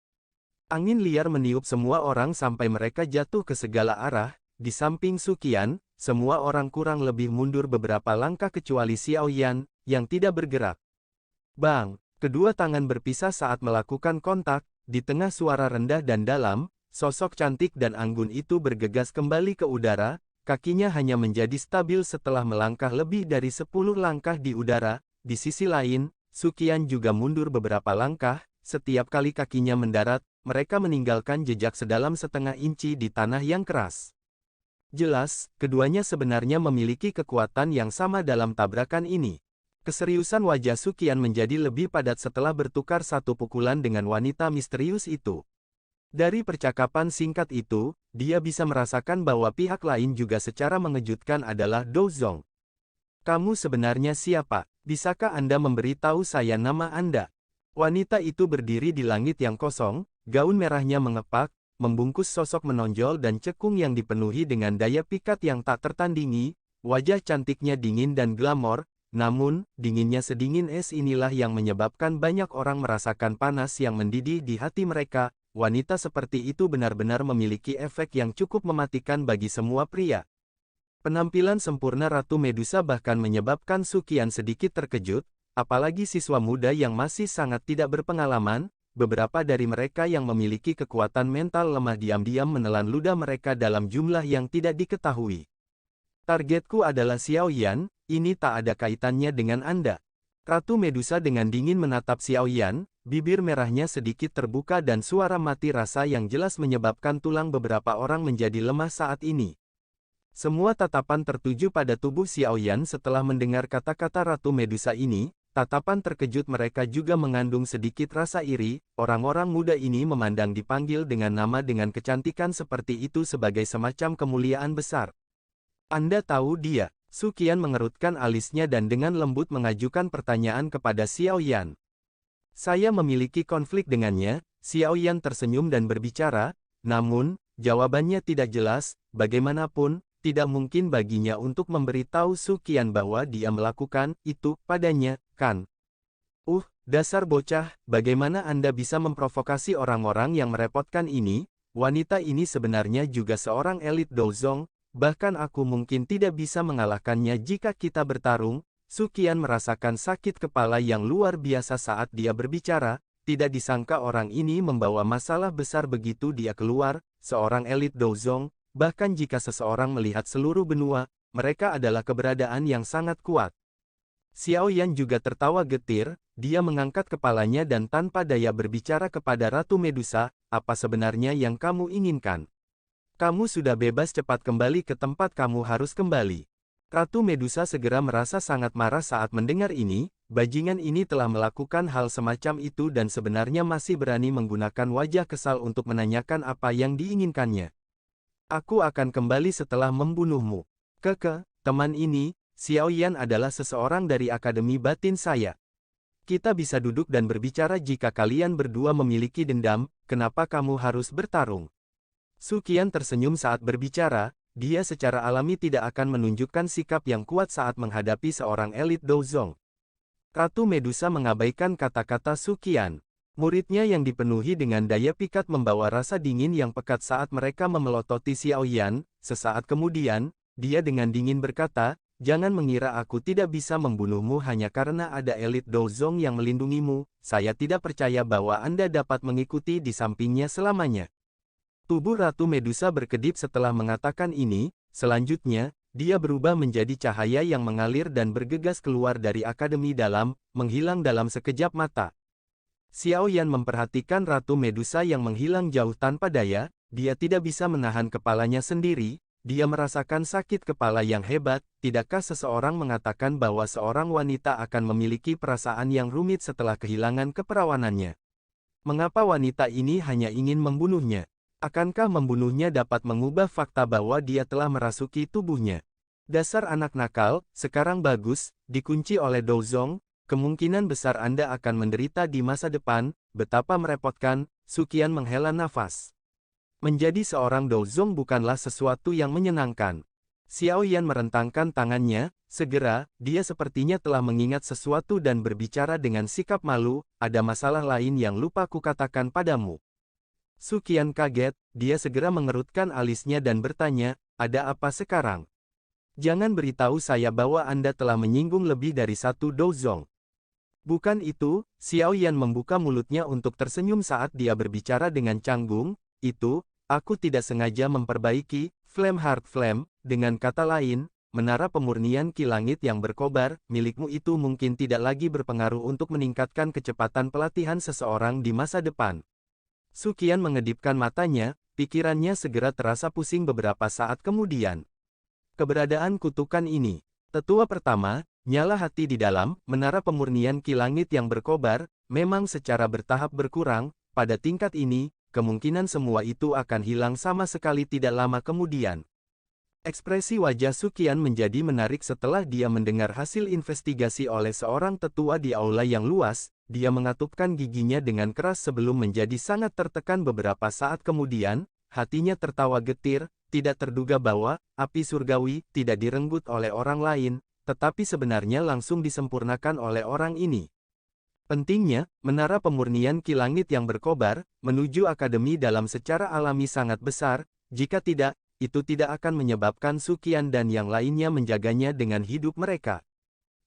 Angin liar meniup semua orang sampai mereka jatuh ke segala arah. Di samping Su Qian, semua orang kurang lebih mundur beberapa langkah kecuali Xiao Yan, yang tidak bergerak. Bang! Kedua tangan berpisah saat melakukan kontak. Di tengah suara rendah dan dalam, sosok cantik dan anggun itu bergegas kembali ke udara. Kakinya hanya menjadi stabil setelah melangkah lebih dari 10 langkah di udara. Di sisi lain, Su Qian juga mundur beberapa langkah. Setiap kali kakinya mendarat, mereka meninggalkan jejak sedalam setengah inci di tanah yang keras. Jelas, keduanya sebenarnya memiliki kekuatan yang sama dalam tabrakan ini. Keseriusan wajah Su Qian menjadi lebih padat setelah bertukar satu pukulan dengan wanita misterius itu. Dari percakapan singkat itu, dia bisa merasakan bahwa pihak lain juga secara mengejutkan adalah Dou Zong. Kamu sebenarnya siapa? Bisakah Anda memberitahu saya nama Anda? Wanita itu berdiri di langit yang kosong, gaun merahnya mengepak, membungkus sosok menonjol dan cekung yang dipenuhi dengan daya pikat yang tak tertandingi. Wajah cantiknya dingin dan glamor. Namun, dinginnya sedingin es inilah yang menyebabkan banyak orang merasakan panas yang mendidih di hati mereka. Wanita seperti itu benar-benar memiliki efek yang cukup mematikan bagi semua pria. Penampilan sempurna Ratu Medusa bahkan menyebabkan Su Qian sedikit terkejut, apalagi siswa muda yang masih sangat tidak berpengalaman. Beberapa dari mereka yang memiliki kekuatan mental lemah diam-diam menelan ludah mereka dalam jumlah yang tidak diketahui. Targetku adalah Xiao Yan. Ini tak ada kaitannya dengan Anda. Ratu Medusa dengan dingin menatap Xiao Yan, bibir merahnya sedikit terbuka dan suara mati rasa yang jelas menyebabkan tulang beberapa orang menjadi lemah saat ini. Semua tatapan tertuju pada tubuh Xiao Yan setelah mendengar kata-kata Ratu Medusa ini. Tatapan terkejut mereka juga mengandung sedikit rasa iri. Orang-orang muda ini memandang dipanggil dengan nama dengan kecantikan seperti itu sebagai semacam kemuliaan besar. Anda tahu dia? Su Qian mengerutkan alisnya dan dengan lembut mengajukan pertanyaan kepada Xiao Yan. Saya memiliki konflik dengannya. Xiao Yan tersenyum dan berbicara, namun, jawabannya tidak jelas. Bagaimanapun, tidak mungkin baginya untuk memberitahu Su Qian bahwa dia melakukan itu padanya, kan? Dasar bocah, bagaimana Anda bisa memprovokasi orang-orang yang merepotkan ini? Wanita ini sebenarnya juga seorang elit Douzong, bahkan aku mungkin tidak bisa mengalahkannya jika kita bertarung. Su Qian merasakan sakit kepala yang luar biasa saat dia berbicara, tidak disangka orang ini membawa masalah besar begitu dia keluar, seorang elit Douzong, bahkan jika seseorang melihat seluruh benua, mereka adalah keberadaan yang sangat kuat. Xiao Yan juga tertawa getir, dia mengangkat kepalanya dan tanpa daya berbicara kepada Ratu Medusa, apa sebenarnya yang kamu inginkan? Kamu sudah bebas, cepat kembali ke tempat kamu harus kembali. Ratu Medusa segera merasa sangat marah saat mendengar ini, bajingan ini telah melakukan hal semacam itu dan sebenarnya masih berani menggunakan wajah kesal untuk menanyakan apa yang diinginkannya. Aku akan kembali setelah membunuhmu. Teman ini, Xiao Yan adalah seseorang dari Akademi Batin saya. Kita bisa duduk dan berbicara jika kalian berdua memiliki dendam, kenapa kamu harus bertarung? Su Qian tersenyum saat berbicara, dia secara alami tidak akan menunjukkan sikap yang kuat saat menghadapi seorang elit Douzong. Ratu Medusa mengabaikan kata-kata Su Qian. Muridnya yang dipenuhi dengan daya pikat membawa rasa dingin yang pekat saat mereka memelototi Xiao Yan. Sesaat kemudian, dia dengan dingin berkata, jangan mengira aku tidak bisa membunuhmu hanya karena ada elit Douzong yang melindungimu, saya tidak percaya bahwa Anda dapat mengikuti di sampingnya selamanya. Tubuh Ratu Medusa berkedip setelah mengatakan ini, selanjutnya, dia berubah menjadi cahaya yang mengalir dan bergegas keluar dari Akademi Dalam, menghilang dalam sekejap mata. Xiao Yan memperhatikan Ratu Medusa yang menghilang jauh tanpa daya, dia tidak bisa menahan kepalanya sendiri, dia merasakan sakit kepala yang hebat, tidakkah seseorang mengatakan bahwa seorang wanita akan memiliki perasaan yang rumit setelah kehilangan keperawanannya? Mengapa wanita ini hanya ingin membunuhnya? Akankah membunuhnya dapat mengubah fakta bahwa dia telah merasuki tubuhnya? Dasar anak nakal, sekarang bagus, dikunci oleh Douzong, kemungkinan besar Anda akan menderita di masa depan, betapa merepotkan, Su Qian menghela nafas. Menjadi seorang Douzong bukanlah sesuatu yang menyenangkan. Xiao Yan merentangkan tangannya, segera, dia sepertinya telah mengingat sesuatu dan berbicara dengan sikap malu, ada masalah lain yang lupa kukatakan padamu. Su Qian kaget, dia segera mengerutkan alisnya dan bertanya, ada apa sekarang? Jangan beritahu saya bahwa Anda telah menyinggung lebih dari satu Douzong. Bukan itu, Xiao Yan membuka mulutnya untuk tersenyum saat dia berbicara dengan canggung, itu, aku tidak sengaja memperbaiki, Flame Heart Flame, dengan kata lain, menara pemurnian Ki Langit yang berkobar, milikmu itu mungkin tidak lagi berpengaruh untuk meningkatkan kecepatan pelatihan seseorang di masa depan. Su Qian mengedipkan matanya, pikirannya segera terasa pusing beberapa saat kemudian. Keberadaan kutukan ini. Tetua pertama, nyala hati di dalam, menara pemurnian Ki Langit yang berkobar, memang secara bertahap berkurang, pada tingkat ini, kemungkinan semua itu akan hilang sama sekali tidak lama kemudian. Ekspresi wajah Su Qian menjadi menarik setelah dia mendengar hasil investigasi oleh seorang tetua di aula yang luas. Dia mengatupkan giginya dengan keras sebelum menjadi sangat tertekan beberapa saat kemudian, hatinya tertawa getir, tidak terduga bahwa, api surgawi, tidak direnggut oleh orang lain, tetapi sebenarnya langsung disempurnakan oleh orang ini. Pentingnya, menara pemurnian Ki Langit yang berkobar, menuju Akademi Dalam secara alami sangat besar, jika tidak, itu tidak akan menyebabkan Su Qian dan yang lainnya menjaganya dengan hidup mereka.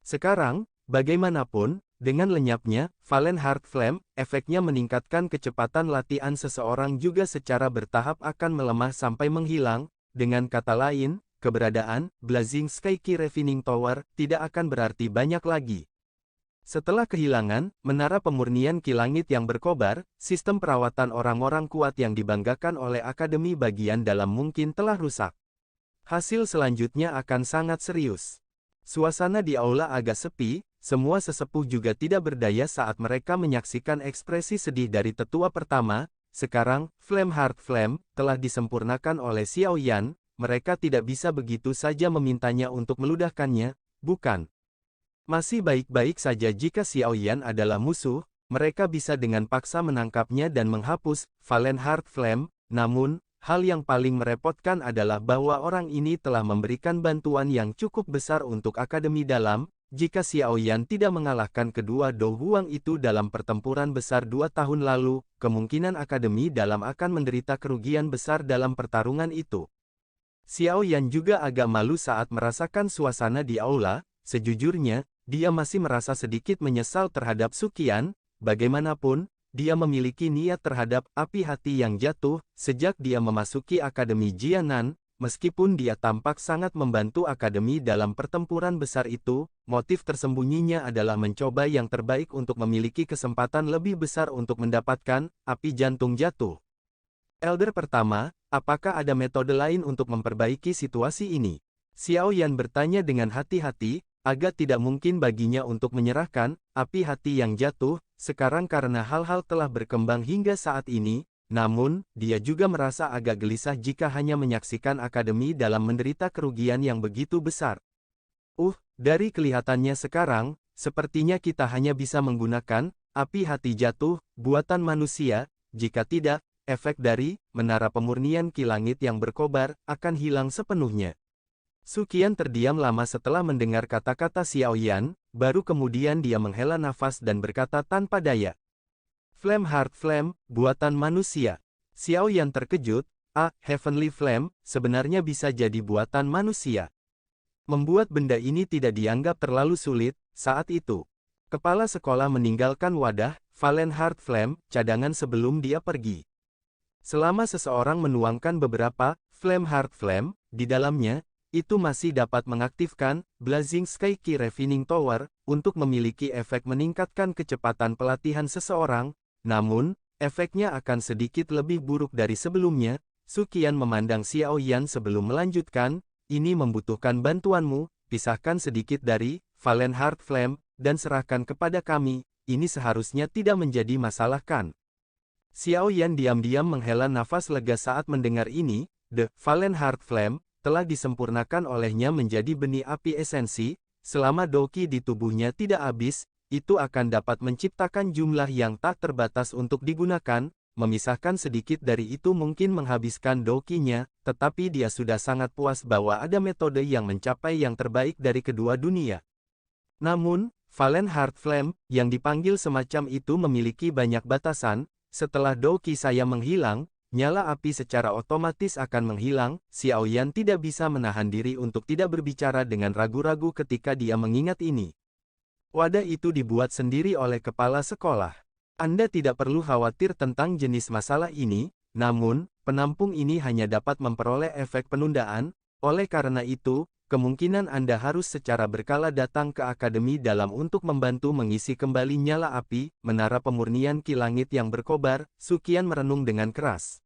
Sekarang, bagaimanapun, dengan lenyapnya, Valen Heart Flame, efeknya meningkatkan kecepatan latihan seseorang juga secara bertahap akan melemah sampai menghilang, dengan kata lain, keberadaan, Blazing Sky Key Refining Tower, tidak akan berarti banyak lagi. Setelah kehilangan, menara pemurnian Ki Langit yang berkobar, sistem perawatan orang-orang kuat yang dibanggakan oleh Akademi Bagian Dalam mungkin telah rusak. Hasil selanjutnya akan sangat serius. Suasana di aula agak sepi, semua sesepuh juga tidak berdaya saat mereka menyaksikan ekspresi sedih dari tetua pertama. Sekarang, Flame Heart Flame telah disempurnakan oleh Xiao Yan, mereka tidak bisa begitu saja memintanya untuk meludahkannya, bukan? Masih baik-baik saja jika Xiao Yan adalah musuh, mereka bisa dengan paksa menangkapnya dan menghapus Valen Heart Flame, namun, hal yang paling merepotkan adalah bahwa orang ini telah memberikan bantuan yang cukup besar untuk Akademi Dalam, jika Xiao Yan tidak mengalahkan kedua Do Huang itu dalam pertempuran besar 2 tahun lalu, kemungkinan Akademi Dalam akan menderita kerugian besar dalam pertarungan itu. Xiao Yan juga agak malu saat merasakan suasana di aula. Sejujurnya, dia masih merasa sedikit menyesal terhadap Suqian. Bagaimanapun, dia memiliki niat terhadap api hati yang jatuh sejak dia memasuki Akademi Jianan. Meskipun dia tampak sangat membantu Akademi dalam pertempuran besar itu, motif tersembunyinya adalah mencoba yang terbaik untuk memiliki kesempatan lebih besar untuk mendapatkan api jantung jatuh. Elder pertama, apakah ada metode lain untuk memperbaiki situasi ini? Xiao Yan bertanya dengan hati-hati, agak tidak mungkin baginya untuk menyerahkan api hati yang jatuh sekarang karena hal-hal telah berkembang hingga saat ini. Namun, dia juga merasa agak gelisah jika hanya menyaksikan Akademi Dalam menderita kerugian yang begitu besar. Dari kelihatannya sekarang, sepertinya kita hanya bisa menggunakan api hati jatuh buatan manusia. Jika tidak, efek dari menara pemurnian Ki Langit yang berkobar akan hilang sepenuhnya. Suqian terdiam lama setelah mendengar kata-kata Xiao Yan, baru kemudian dia menghela nafas dan berkata tanpa daya. Flame Heart Flame, buatan manusia. Xiao Yan terkejut, Heavenly Flame, sebenarnya bisa jadi buatan manusia. Membuat benda ini tidak dianggap terlalu sulit, saat itu. Kepala sekolah meninggalkan wadah, Valen Heart Flame, cadangan sebelum dia pergi. Selama seseorang menuangkan beberapa Flame Heart Flame, di dalamnya, itu masih dapat mengaktifkan Blazing Sky Key Refining Tower, untuk memiliki efek meningkatkan kecepatan pelatihan seseorang. Namun, efeknya akan sedikit lebih buruk dari sebelumnya. Suqian memandang Xiao Yan sebelum melanjutkan, ini membutuhkan bantuanmu, pisahkan sedikit dari Valen Heart Flame, dan serahkan kepada kami, ini seharusnya tidak menjadi masalah kan? Xiao Yan diam-diam menghela nafas lega saat mendengar ini. The Valen Heart Flame telah disempurnakan olehnya menjadi benih api esensi. Selama doki di tubuhnya tidak habis, itu akan dapat menciptakan jumlah yang tak terbatas untuk digunakan. Memisahkan sedikit dari itu mungkin menghabiskan dokinya, tetapi dia sudah sangat puas bahwa ada metode yang mencapai yang terbaik dari kedua dunia. Namun, Valen Heart Flame, yang dipanggil semacam itu memiliki banyak batasan. Setelah doki saya menghilang, nyala api secara otomatis akan menghilang. Xiao Yan tidak bisa menahan diri untuk tidak berbicara dengan ragu-ragu ketika dia mengingat ini. Wadah itu dibuat sendiri oleh kepala sekolah. Anda tidak perlu khawatir tentang jenis masalah ini, namun, penampung ini hanya dapat memperoleh efek penundaan. Oleh karena itu, kemungkinan Anda harus secara berkala datang ke Akademi Dalam untuk membantu mengisi kembali nyala api, menara pemurnian Ki Langit yang berkobar. Suqian merenung dengan keras.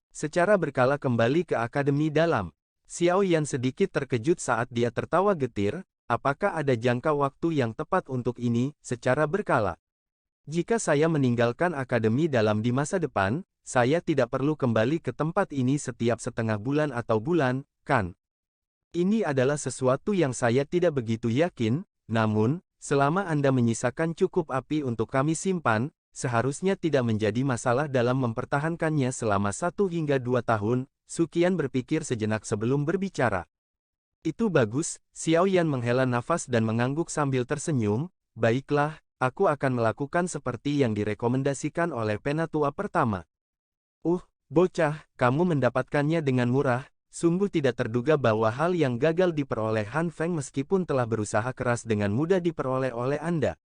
Secara berkala kembali ke Akademi Dalam. Xiao Yan sedikit terkejut saat dia tertawa getir. Apakah ada jangka waktu yang tepat untuk ini, secara berkala? Jika saya meninggalkan Akademi Dalam di masa depan, saya tidak perlu kembali ke tempat ini setiap setengah bulan atau bulan, kan? Ini adalah sesuatu yang saya tidak begitu yakin, namun, selama Anda menyisakan cukup api untuk kami simpan, seharusnya tidak menjadi masalah dalam mempertahankannya selama 1 hingga 2 tahun, Suqian berpikir sejenak sebelum berbicara. Itu bagus, Xiao Yan menghela nafas dan mengangguk sambil tersenyum. Baiklah, aku akan melakukan seperti yang direkomendasikan oleh penatua pertama. Bocah, kamu mendapatkannya dengan murah. Sungguh tidak terduga bahwa hal yang gagal diperoleh Han Feng meskipun telah berusaha keras dengan mudah diperoleh oleh Anda.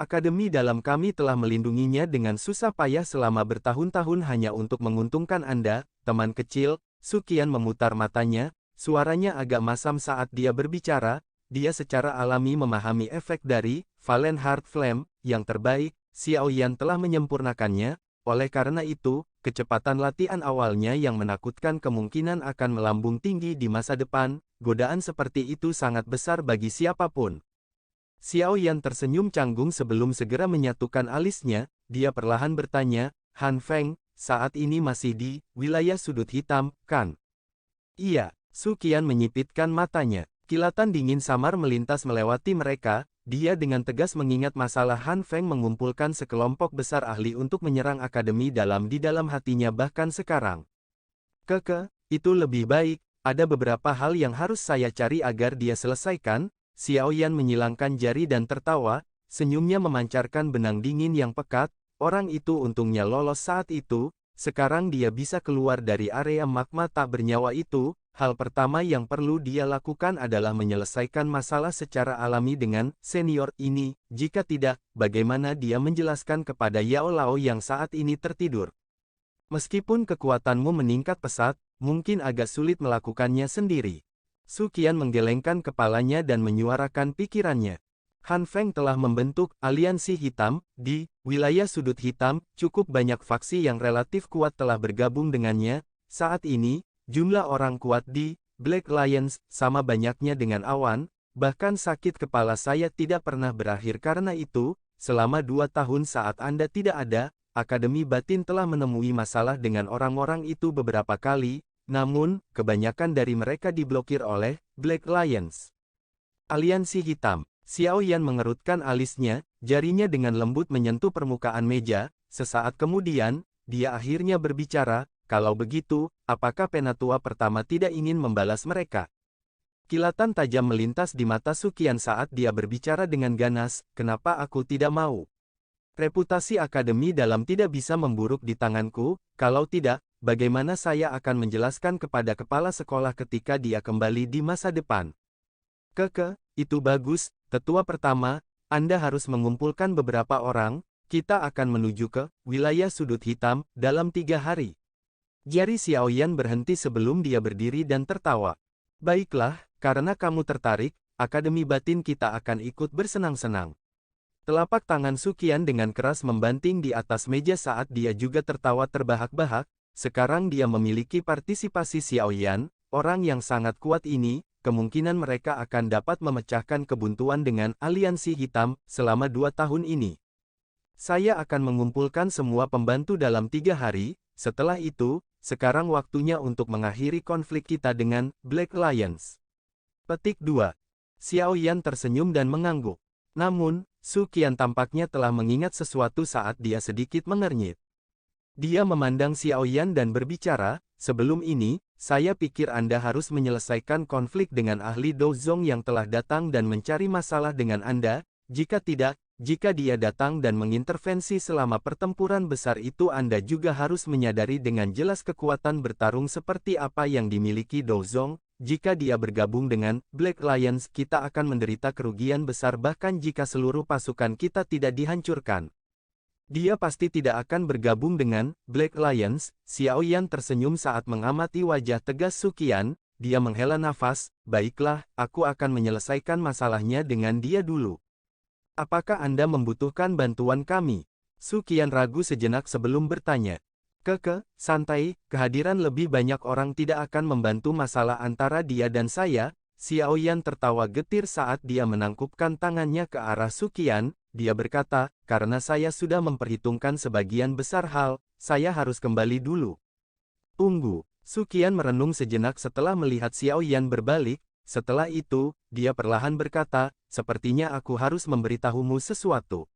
Akademi Dalam kami telah melindunginya dengan susah payah selama bertahun-tahun hanya untuk menguntungkan Anda, teman kecil. Suqian memutar matanya. Suaranya agak masam saat dia berbicara. Dia secara alami memahami efek dari Valen Heart Flame yang terbaik. Xiao Yan telah menyempurnakannya. Oleh karena itu, kecepatan latihan awalnya yang menakutkan kemungkinan akan melambung tinggi di masa depan. Godaan seperti itu sangat besar bagi siapapun. Xiao Yan tersenyum canggung sebelum segera menyatukan alisnya. Dia perlahan bertanya, Han Feng, saat ini masih di wilayah sudut hitam, kan? Iya. Suqian menyipitkan matanya. Kilatan dingin samar melintas melewati mereka. Dia dengan tegas mengingat masalah Han Feng mengumpulkan sekelompok besar ahli untuk menyerang Akademi Dalam di dalam hatinya bahkan sekarang. Itu lebih baik. Ada beberapa hal yang harus saya cari agar dia selesaikan. Xiao Yan menyilangkan jari dan tertawa, senyumnya memancarkan benang dingin yang pekat. Orang itu untungnya lolos saat itu, sekarang dia bisa keluar dari area magma tak bernyawa itu. Hal pertama yang perlu dia lakukan adalah menyelesaikan masalah secara alami dengan senior ini. Jika tidak, bagaimana dia menjelaskan kepada Yao Lao yang saat ini tertidur? Meskipun kekuatanmu meningkat pesat, mungkin agak sulit melakukannya sendiri. Su Qian menggelengkan kepalanya dan menyuarakan pikirannya. Han Feng telah membentuk aliansi hitam di wilayah sudut hitam. Cukup banyak faksi yang relatif kuat telah bergabung dengannya. Saat ini, jumlah orang kuat di Black Lions sama banyaknya dengan awan. Bahkan sakit kepala saya tidak pernah berakhir karena itu. Selama 2 tahun saat Anda tidak ada, Akademi Batin telah menemui masalah dengan orang-orang itu beberapa kali. Namun, kebanyakan dari mereka diblokir oleh Black Lions. Aliansi hitam. Xiao Yan mengerutkan alisnya, jarinya dengan lembut menyentuh permukaan meja. Sesaat kemudian, dia akhirnya berbicara, kalau begitu, apakah penatua pertama tidak ingin membalas mereka? Kilatan tajam melintas di mata Su Qian saat dia berbicara dengan ganas, kenapa aku tidak mau? Reputasi Akademi Dalam tidak bisa memburuk di tanganku, kalau tidak, bagaimana saya akan menjelaskan kepada kepala sekolah ketika dia kembali di masa depan? Itu bagus, tetua pertama, Anda harus mengumpulkan beberapa orang, kita akan menuju ke wilayah sudut hitam dalam 3 hari. Jari Xiao Yan berhenti sebelum dia berdiri dan tertawa. Baiklah, karena kamu tertarik, Akademi Batin kita akan ikut bersenang-senang. Telapak tangan Su Qian dengan keras membanting di atas meja saat dia juga tertawa terbahak-bahak. Sekarang dia memiliki partisipasi Xiao Yan, orang yang sangat kuat ini. Kemungkinan mereka akan dapat memecahkan kebuntuan dengan aliansi hitam selama 2 tahun ini. Saya akan mengumpulkan semua pembantu dalam 3 hari, setelah itu, sekarang waktunya untuk mengakhiri konflik kita dengan Black Lions. Petik 2. Xiao Yan tersenyum dan mengangguk. Namun, Su Qian tampaknya telah mengingat sesuatu saat dia sedikit mengernyit. Dia memandang Xiao Yan dan berbicara, sebelum ini, saya pikir Anda harus menyelesaikan konflik dengan ahli Dozong yang telah datang dan mencari masalah dengan Anda. Jika tidak, jika dia datang dan mengintervensi selama pertempuran besar itu, Anda juga harus menyadari dengan jelas kekuatan bertarung seperti apa yang dimiliki Dozong. Jika dia bergabung dengan Black Lions, kita akan menderita kerugian besar bahkan jika seluruh pasukan kita tidak dihancurkan. Dia pasti tidak akan bergabung dengan Black Lions. Xiao Yan tersenyum saat mengamati wajah tegas Su Qian. Dia menghela nafas, baiklah, aku akan menyelesaikan masalahnya dengan dia dulu. Apakah Anda membutuhkan bantuan kami? Su Qian ragu sejenak sebelum bertanya. Santai, kehadiran lebih banyak orang tidak akan membantu masalah antara dia dan saya. Xiao Yan tertawa getir saat dia menangkupkan tangannya ke arah Su Qian. Dia berkata, karena saya sudah memperhitungkan sebagian besar hal, saya harus kembali dulu. Tunggu. Su Qian merenung sejenak setelah melihat Xiao Yan berbalik. Setelah itu, dia perlahan berkata, sepertinya aku harus memberitahumu sesuatu.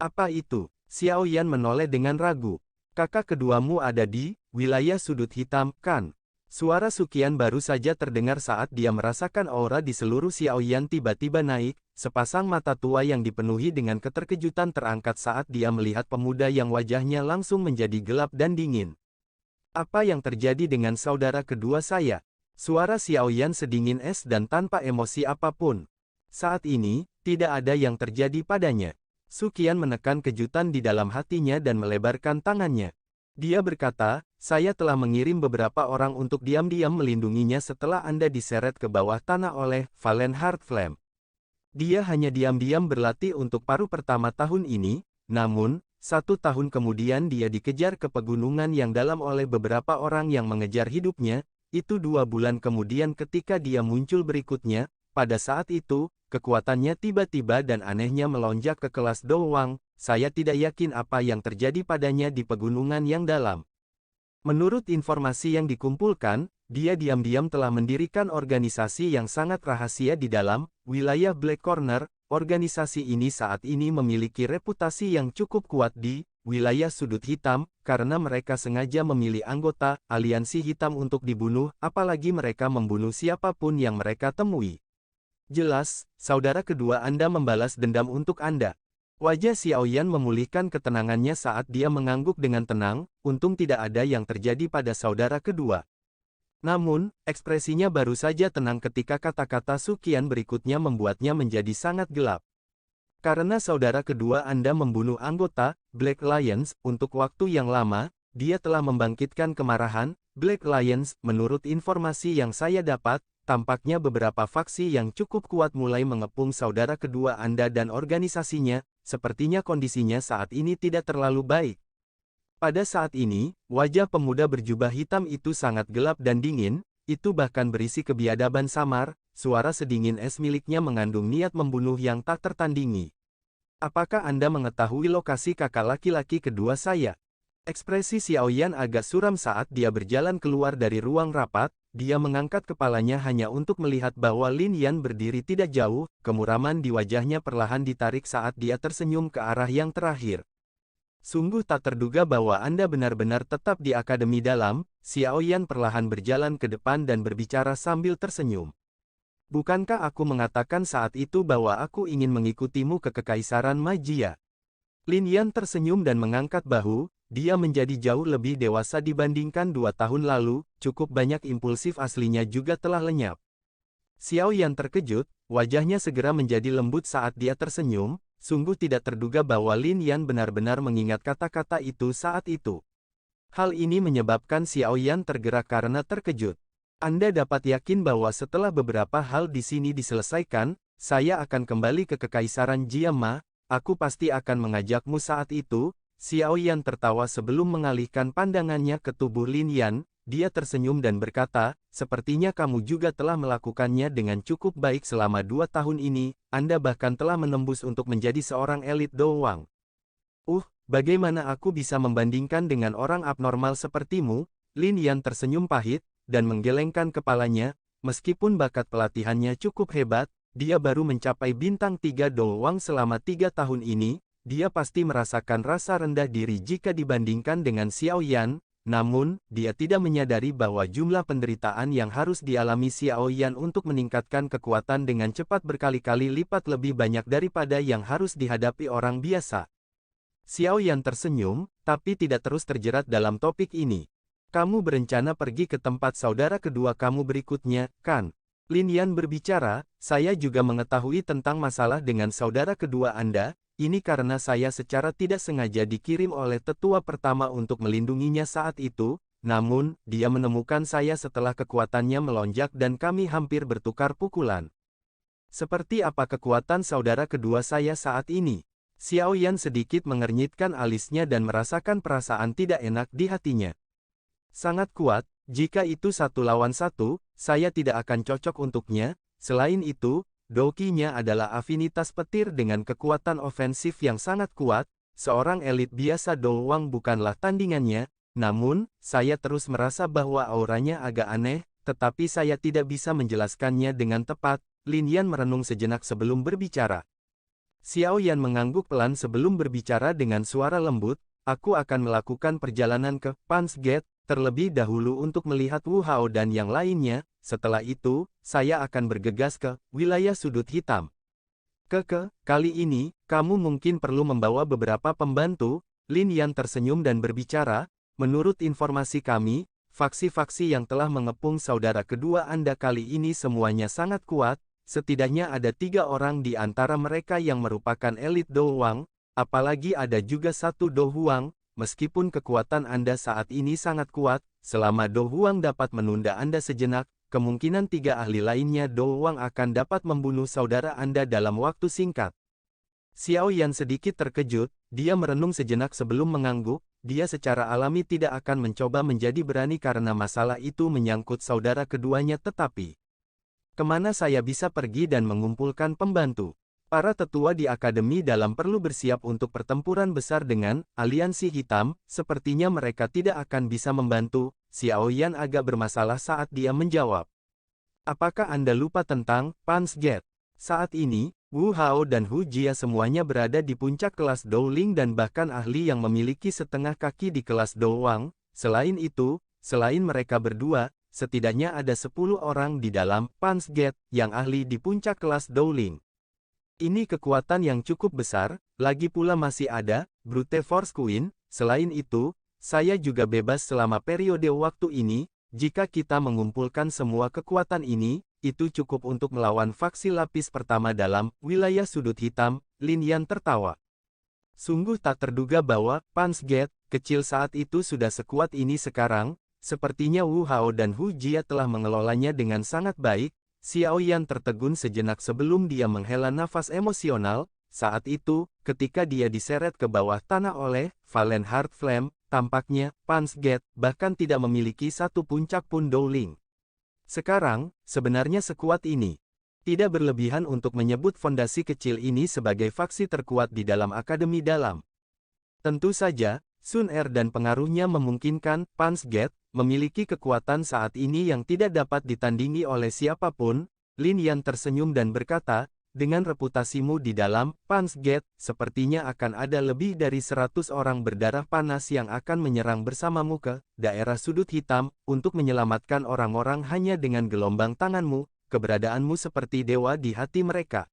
Apa itu? Xiao Yan menoleh dengan ragu. Kakak keduamu ada di wilayah sudut hitam, kan? Suara Su Qian baru saja terdengar saat dia merasakan aura di seluruh Xiao Yan tiba-tiba naik. Sepasang mata tua yang dipenuhi dengan keterkejutan terangkat saat dia melihat pemuda yang wajahnya langsung menjadi gelap dan dingin. Apa yang terjadi dengan saudara kedua saya? Suara Xiao Yan sedingin es dan tanpa emosi apapun. Saat ini, tidak ada yang terjadi padanya. Su Qian menekan kejutan di dalam hatinya dan melebarkan tangannya. Dia berkata, saya telah mengirim beberapa orang untuk diam-diam melindunginya setelah Anda diseret ke bawah tanah oleh Valen Heartflame. Dia hanya diam-diam berlatih untuk paruh pertama tahun ini, namun, 1 tahun kemudian dia dikejar ke pegunungan yang dalam oleh beberapa orang yang mengejar hidupnya. Itu 2 bulan kemudian ketika dia muncul berikutnya. Pada saat itu, kekuatannya tiba-tiba dan anehnya melonjak ke kelas Dowang. Saya tidak yakin apa yang terjadi padanya di pegunungan yang dalam. Menurut informasi yang dikumpulkan, dia diam-diam telah mendirikan organisasi yang sangat rahasia di dalam wilayah Black Corner. Organisasi ini saat ini memiliki reputasi yang cukup kuat di wilayah sudut hitam, karena mereka sengaja memilih anggota aliansi hitam untuk dibunuh, apalagi mereka membunuh siapapun yang mereka temui. Jelas, saudara kedua Anda membalas dendam untuk Anda. Wajah Xiaoyan memulihkan ketenangannya saat dia mengangguk dengan tenang, untung tidak ada yang terjadi pada saudara kedua. Namun, ekspresinya baru saja tenang ketika kata-kata Suqian berikutnya membuatnya menjadi sangat gelap. Karena saudara kedua Anda membunuh anggota Black Lions untuk waktu yang lama, dia telah membangkitkan kemarahan Black Lions. Menurut informasi yang saya dapat, tampaknya beberapa faksi yang cukup kuat mulai mengepung saudara kedua Anda dan organisasinya. Sepertinya kondisinya saat ini tidak terlalu baik. Pada saat ini, wajah pemuda berjubah hitam itu sangat gelap dan dingin, itu bahkan berisi kebiadaban samar, suara sedingin es miliknya mengandung niat membunuh yang tak tertandingi. Apakah Anda mengetahui lokasi kakak laki-laki kedua saya? Ekspresi Xiaoyan agak suram saat dia berjalan keluar dari ruang rapat, dia mengangkat kepalanya hanya untuk melihat bahwa Lin Yan berdiri tidak jauh, kemuraman di wajahnya perlahan ditarik saat dia tersenyum ke arah yang terakhir. Sungguh tak terduga bahwa Anda benar-benar tetap di Akademi Dalam. Xiaoyan perlahan berjalan ke depan dan berbicara sambil tersenyum. Bukankah aku mengatakan saat itu bahwa aku ingin mengikutimu ke Kekaisaran Magia? Lin Yan tersenyum dan mengangkat bahu, dia menjadi jauh lebih dewasa dibandingkan 2 tahun lalu, cukup banyak impulsif aslinya juga telah lenyap. Xiaoyan terkejut, wajahnya segera menjadi lembut saat dia tersenyum, sungguh tidak terduga bahwa Lin Yan benar-benar mengingat kata-kata itu saat itu. Hal ini menyebabkan Xiaoyan tergerak karena terkejut. Anda dapat yakin bahwa setelah beberapa hal di sini diselesaikan, saya akan kembali ke Kekaisaran Jiama, aku pasti akan mengajakmu saat itu. Xiaoyan tertawa sebelum mengalihkan pandangannya ke tubuh Lin Yan, dia tersenyum dan berkata, sepertinya kamu juga telah melakukannya dengan cukup baik selama 2 tahun ini, Anda bahkan telah menembus untuk menjadi seorang elit doang. Bagaimana aku bisa membandingkan dengan orang abnormal sepertimu? Lin Yan tersenyum pahit, dan menggelengkan kepalanya, meskipun bakat pelatihannya cukup hebat, dia baru mencapai bintang 3 doang selama 3 tahun ini. Dia pasti merasakan rasa rendah diri jika dibandingkan dengan Xiaoyan, namun, dia tidak menyadari bahwa jumlah penderitaan yang harus dialami Xiaoyan untuk meningkatkan kekuatan dengan cepat berkali-kali lipat lebih banyak daripada yang harus dihadapi orang biasa. Xiaoyan tersenyum, tapi tidak terus terjerat dalam topik ini. Kamu berencana pergi ke tempat saudara kedua kamu berikutnya, kan? Lin Yan berbicara, saya juga mengetahui tentang masalah dengan saudara kedua Anda. Ini karena saya secara tidak sengaja dikirim oleh tetua pertama untuk melindunginya saat itu, namun, dia menemukan saya setelah kekuatannya melonjak dan kami hampir bertukar pukulan. Seperti apa kekuatan saudara kedua saya saat ini? Xiaoyan sedikit mengernyitkan alisnya dan merasakan perasaan tidak enak di hatinya. Sangat kuat, jika itu 1 lawan 1, saya tidak akan cocok untuknya. Selain itu, Doki-nya adalah afinitas petir dengan kekuatan ofensif yang sangat kuat, seorang elit biasa doang bukanlah tandingannya, namun, saya terus merasa bahwa auranya agak aneh, tetapi saya tidak bisa menjelaskannya dengan tepat. Lin Yan merenung sejenak sebelum berbicara. Xiaoyan mengangguk pelan sebelum berbicara dengan suara lembut, aku akan melakukan perjalanan ke Punch Gate, terlebih dahulu untuk melihat Wu Hao dan yang lainnya. Setelah itu, saya akan bergegas ke wilayah sudut hitam. Kali ini, kamu mungkin perlu membawa beberapa pembantu. Lin Yan tersenyum dan berbicara, menurut informasi kami, faksi-faksi yang telah mengepung saudara kedua Anda kali ini semuanya sangat kuat, setidaknya ada 3 orang di antara mereka yang merupakan elit doang, apalagi ada juga 1 Do Huang. Meskipun kekuatan Anda saat ini sangat kuat, selama Do Huang dapat menunda Anda sejenak, kemungkinan 3 ahli lainnya doang akan dapat membunuh saudara Anda dalam waktu singkat. Xiaoyan sedikit terkejut, dia merenung sejenak sebelum mengangguk, dia secara alami tidak akan mencoba menjadi berani karena masalah itu menyangkut saudara keduanya tetapi. Kemana saya bisa pergi dan mengumpulkan pembantu? Para tetua di Akademi Dalam perlu bersiap untuk pertempuran besar dengan Aliansi Hitam, sepertinya mereka tidak akan bisa membantu. Xiaoyan agak bermasalah saat dia menjawab. Apakah Anda lupa tentang Punch Gate? Saat ini, Wu Hao dan Hu Jia semuanya berada di puncak kelas Dowling dan bahkan ahli yang memiliki setengah kaki di kelas Dowang. Selain itu, selain mereka berdua, setidaknya ada 10 orang di dalam Punch Gate yang ahli di puncak kelas Dowling. Ini kekuatan yang cukup besar, lagi pula masih ada Brute Force Queen. Selain itu, saya juga bebas selama periode waktu ini. Jika kita mengumpulkan semua kekuatan ini, itu cukup untuk melawan faksi lapis pertama dalam wilayah sudut hitam. Lin Yan tertawa. Sungguh tak terduga bahwa Punch Gate kecil saat itu sudah sekuat ini sekarang. Sepertinya Wu Hao dan Hu Jia telah mengelolanya dengan sangat baik. Xiao Yan tertegun sejenak sebelum dia menghela nafas emosional. Saat itu, ketika dia diseret ke bawah tanah oleh Valen Heart Flame, tampaknya Punch Gate bahkan tidak memiliki satu puncak pun Dowling. Sekarang, sebenarnya sekuat ini. Tidak berlebihan untuk menyebut fondasi kecil ini sebagai faksi terkuat di dalam Akademi Dalam. Tentu saja, Sun Er dan pengaruhnya memungkinkan Punch Gate memiliki kekuatan saat ini yang tidak dapat ditandingi oleh siapapun. Lin Yan tersenyum dan berkata, dengan reputasimu di dalam Punch Gate, sepertinya akan ada lebih dari 100 orang berdarah panas yang akan menyerang bersamamu ke daerah sudut hitam, untuk menyelamatkan orang-orang hanya dengan gelombang tanganmu, keberadaanmu seperti dewa di hati mereka.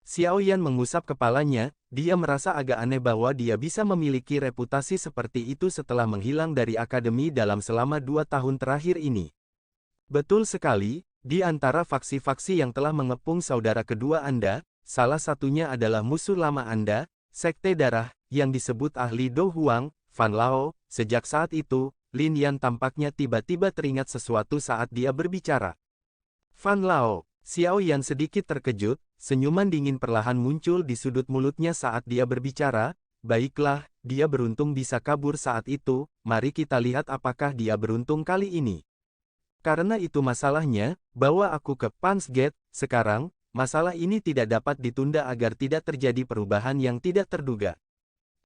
Xiao Yan mengusap kepalanya, dia merasa agak aneh bahwa dia bisa memiliki reputasi seperti itu setelah menghilang dari Akademi Dalam selama 2 tahun terakhir ini. Betul sekali, di antara faksi-faksi yang telah mengepung saudara kedua Anda, salah satunya adalah musuh lama Anda, Sekte Darah, yang disebut ahli Do Huang, Fan Lao. Sejak saat itu, Lin Yan tampaknya tiba-tiba teringat sesuatu saat dia berbicara. Fan Lao. Xiao Yan sedikit terkejut, senyuman dingin perlahan muncul di sudut mulutnya saat dia berbicara. Baiklah, dia beruntung bisa kabur saat itu, mari kita lihat apakah dia beruntung kali ini. Karena itu masalahnya, bawa aku ke Punch Gate. Sekarang, masalah ini tidak dapat ditunda agar tidak terjadi perubahan yang tidak terduga.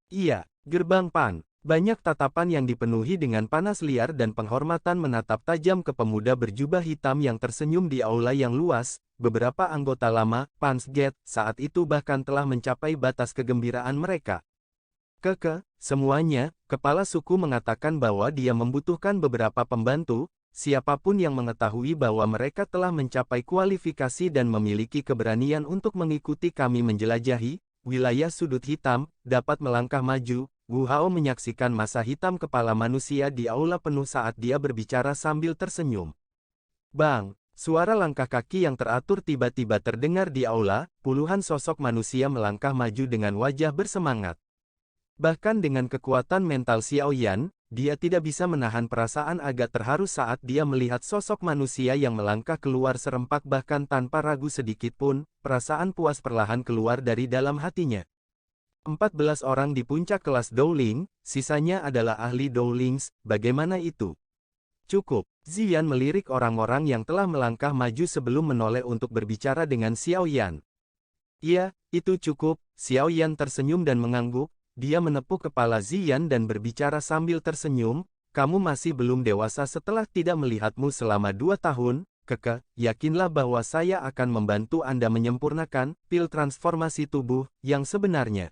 Iya, gerbang Pan. Banyak tatapan yang dipenuhi dengan panas liar dan penghormatan menatap tajam ke pemuda berjubah hitam yang tersenyum di aula yang luas. Beberapa anggota lama Punch Gate saat itu bahkan telah mencapai batas kegembiraan mereka. Semuanya, kepala suku mengatakan bahwa dia membutuhkan beberapa pembantu. Siapapun yang mengetahui bahwa mereka telah mencapai kualifikasi dan memiliki keberanian untuk mengikuti kami menjelajahi wilayah sudut hitam, dapat melangkah maju. Wu Hao menyaksikan masa hitam kepala manusia di aula penuh saat dia berbicara sambil tersenyum. Bang! Suara langkah kaki yang teratur tiba-tiba terdengar di aula. Puluhan sosok manusia melangkah maju dengan wajah bersemangat. Bahkan dengan kekuatan mental Xiao Yan, dia tidak bisa menahan perasaan agak terharu saat dia melihat sosok manusia yang melangkah keluar serempak. Bahkan tanpa ragu sedikit pun, perasaan puas perlahan keluar dari dalam hatinya. 14 orang di puncak kelas Dowling, sisanya adalah ahli Dowlings. Bagaimana itu? Cukup. Ziyan melirik orang-orang yang telah melangkah maju sebelum menoleh untuk berbicara dengan Xiao Yan. Iya, itu cukup. Xiao Yan tersenyum dan mengangguk. Dia menepuk kepala Ziyan dan berbicara sambil tersenyum. Kamu masih belum dewasa setelah tidak melihatmu selama 2 tahun. Yakinlah bahwa saya akan membantu Anda menyempurnakan pil transformasi tubuh yang sebenarnya.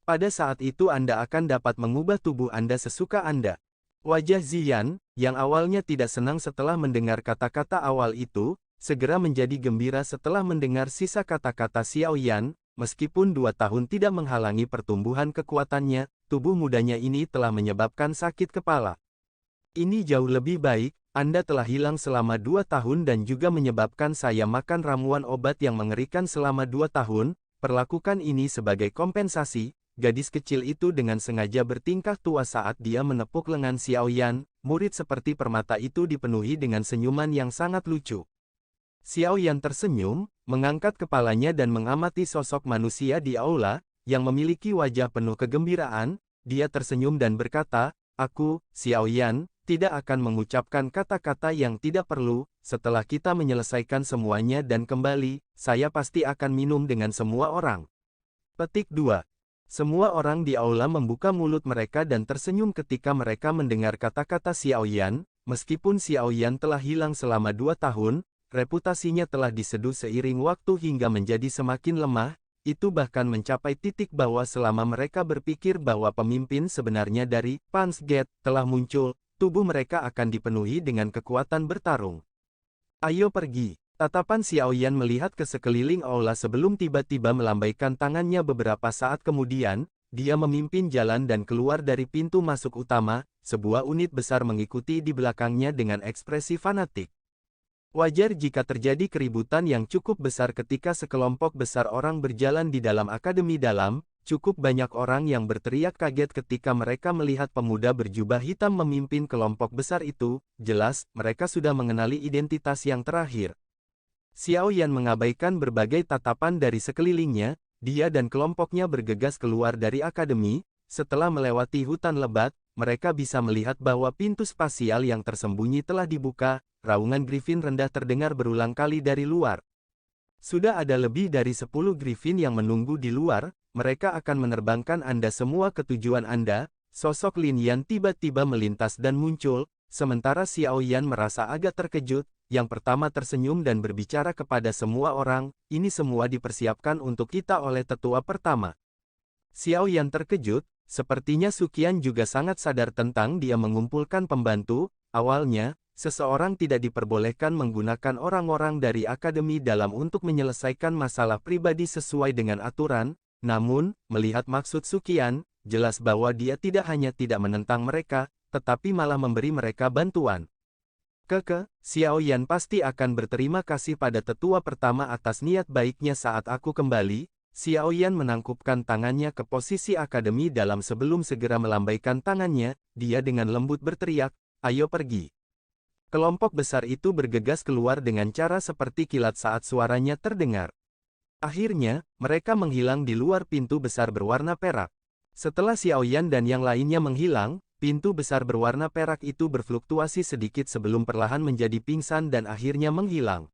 Pada saat itu Anda akan dapat mengubah tubuh Anda sesuka Anda. Wajah Ziyan, yang awalnya tidak senang setelah mendengar kata-kata awal itu, segera menjadi gembira setelah mendengar sisa kata-kata Xiao Yan. Meskipun 2 tahun tidak menghalangi pertumbuhan kekuatannya, tubuh mudanya ini telah menyebabkan sakit kepala. Ini jauh lebih baik, Anda telah hilang selama 2 tahun dan juga menyebabkan saya makan ramuan obat yang mengerikan selama 2 tahun, perlakukan ini sebagai kompensasi. Gadis kecil itu dengan sengaja bertingkah tua saat dia menepuk lengan Xiao Yan. Murid seperti permata itu dipenuhi dengan senyuman yang sangat lucu. Xiao Yan tersenyum, mengangkat kepalanya dan mengamati sosok manusia di aula, yang memiliki wajah penuh kegembiraan. Dia tersenyum dan berkata, aku, Xiao Yan, tidak akan mengucapkan kata-kata yang tidak perlu. Setelah kita menyelesaikan semuanya dan kembali, saya pasti akan minum dengan semua orang. Petik 2. Semua orang di aula membuka mulut mereka dan tersenyum ketika mereka mendengar kata-kata Xiao Yan. Meskipun Xiao Yan telah hilang selama 2 tahun, reputasinya telah diseduh seiring waktu hingga menjadi semakin lemah. Itu bahkan mencapai titik bahwa selama mereka berpikir bahwa pemimpin sebenarnya dari Punch Gate telah muncul, tubuh mereka akan dipenuhi dengan kekuatan bertarung. Ayo pergi. Tatapan Xiaoyan melihat ke sekeliling aula sebelum tiba-tiba melambaikan tangannya beberapa saat kemudian, dia memimpin jalan dan keluar dari pintu masuk utama, sebuah unit besar mengikuti di belakangnya dengan ekspresi fanatik. Wajar jika terjadi keributan yang cukup besar ketika sekelompok besar orang berjalan di dalam akademi dalam, cukup banyak orang yang berteriak kaget ketika mereka melihat pemuda berjubah hitam memimpin kelompok besar itu, jelas, mereka sudah mengenali identitas yang terakhir. Xiaoyan mengabaikan berbagai tatapan dari sekelilingnya, dia dan kelompoknya bergegas keluar dari akademi, setelah melewati hutan lebat, mereka bisa melihat bahwa pintu spasial yang tersembunyi telah dibuka, raungan Griffin rendah terdengar berulang kali dari luar. Sudah ada lebih dari 10 Griffin yang menunggu di luar, mereka akan menerbangkan Anda semua ke tujuan Anda. Sosok Lin Yan tiba-tiba melintas dan muncul, sementara Xiaoyan merasa agak terkejut, yang pertama tersenyum dan berbicara kepada semua orang, ini semua dipersiapkan untuk kita oleh tetua pertama. Xiaoyan terkejut, sepertinya Suqian juga sangat sadar tentang dia mengumpulkan pembantu, awalnya, seseorang tidak diperbolehkan menggunakan orang-orang dari akademi dalam untuk menyelesaikan masalah pribadi sesuai dengan aturan, namun, melihat maksud Suqian, jelas bahwa dia tidak hanya tidak menentang mereka, tetapi malah memberi mereka bantuan. Xiaoyan pasti akan berterima kasih pada tetua pertama atas niat baiknya saat aku kembali. Xiaoyan menangkupkan tangannya ke posisi akademi dalam sebelum segera melambaikan tangannya, dia dengan lembut berteriak, ayo pergi. Kelompok besar itu bergegas keluar dengan cara seperti kilat saat suaranya terdengar. Akhirnya, mereka menghilang di luar pintu besar berwarna perak. Setelah Xiaoyan dan yang lainnya menghilang, pintu besar berwarna perak itu berfluktuasi sedikit sebelum perlahan menjadi pingsan dan akhirnya menghilang.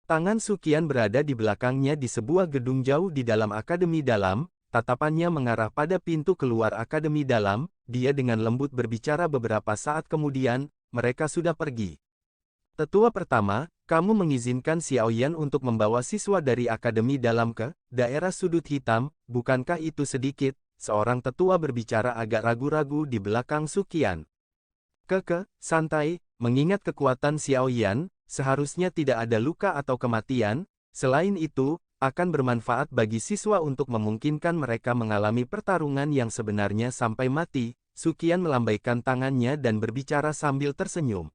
Tangan Suqian berada di belakangnya di sebuah gedung jauh di dalam akademi dalam, tatapannya mengarah pada pintu keluar akademi dalam, dia dengan lembut berbicara beberapa saat kemudian, mereka sudah pergi. Tetua pertama, kamu mengizinkan Xiaoyan untuk membawa siswa dari akademi dalam ke daerah sudut hitam, bukankah itu sedikit? Seorang tetua berbicara agak ragu-ragu di belakang Suqian. Santai, mengingat kekuatan Xiaoyan, seharusnya tidak ada luka atau kematian, selain itu, akan bermanfaat bagi siswa untuk memungkinkan mereka mengalami pertarungan yang sebenarnya sampai mati. Suqian melambaikan tangannya dan berbicara sambil tersenyum.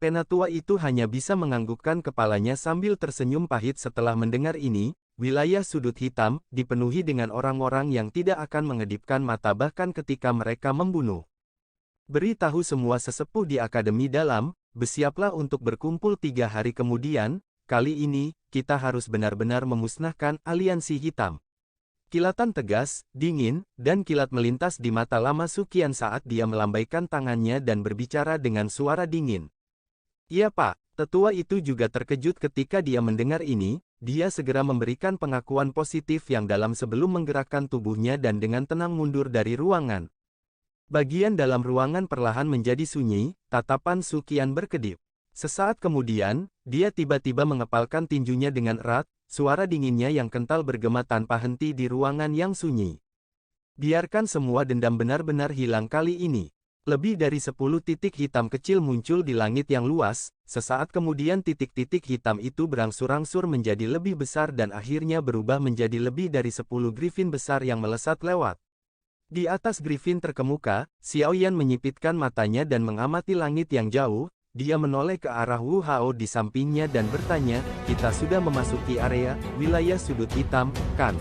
Penatua itu hanya bisa menganggukkan kepalanya sambil tersenyum pahit setelah mendengar ini. Wilayah sudut hitam dipenuhi dengan orang-orang yang tidak akan mengedipkan mata bahkan ketika mereka membunuh. Beritahu semua sesepuh di akademi dalam, bersiaplah untuk berkumpul 3 hari kemudian, kali ini, kita harus benar-benar memusnahkan aliansi hitam. Kilatan tegas, dingin, dan kilat melintas di mata lama Suqian saat dia melambaikan tangannya dan berbicara dengan suara dingin. Iya Pak, tetua itu juga terkejut ketika dia mendengar ini. Dia segera memberikan pengakuan positif yang dalam sebelum menggerakkan tubuhnya dan dengan tenang mundur dari ruangan. Bagian dalam ruangan perlahan menjadi sunyi, tatapan Suqian berkedip. Sesaat kemudian, dia tiba-tiba mengepalkan tinjunya dengan erat, suara dinginnya yang kental bergema tanpa henti di ruangan yang sunyi. Biarkan semua dendam benar-benar hilang kali ini. Lebih dari 10 titik hitam kecil muncul di langit yang luas, sesaat kemudian titik-titik hitam itu berangsur-angsur menjadi lebih besar dan akhirnya berubah menjadi lebih dari 10 Griffin besar yang melesat lewat. Di atas Griffin terkemuka, Xiaoyan menyipitkan matanya dan mengamati langit yang jauh, dia menoleh ke arah Wu Hao di sampingnya dan bertanya, kita sudah memasuki area, wilayah sudut hitam, kan?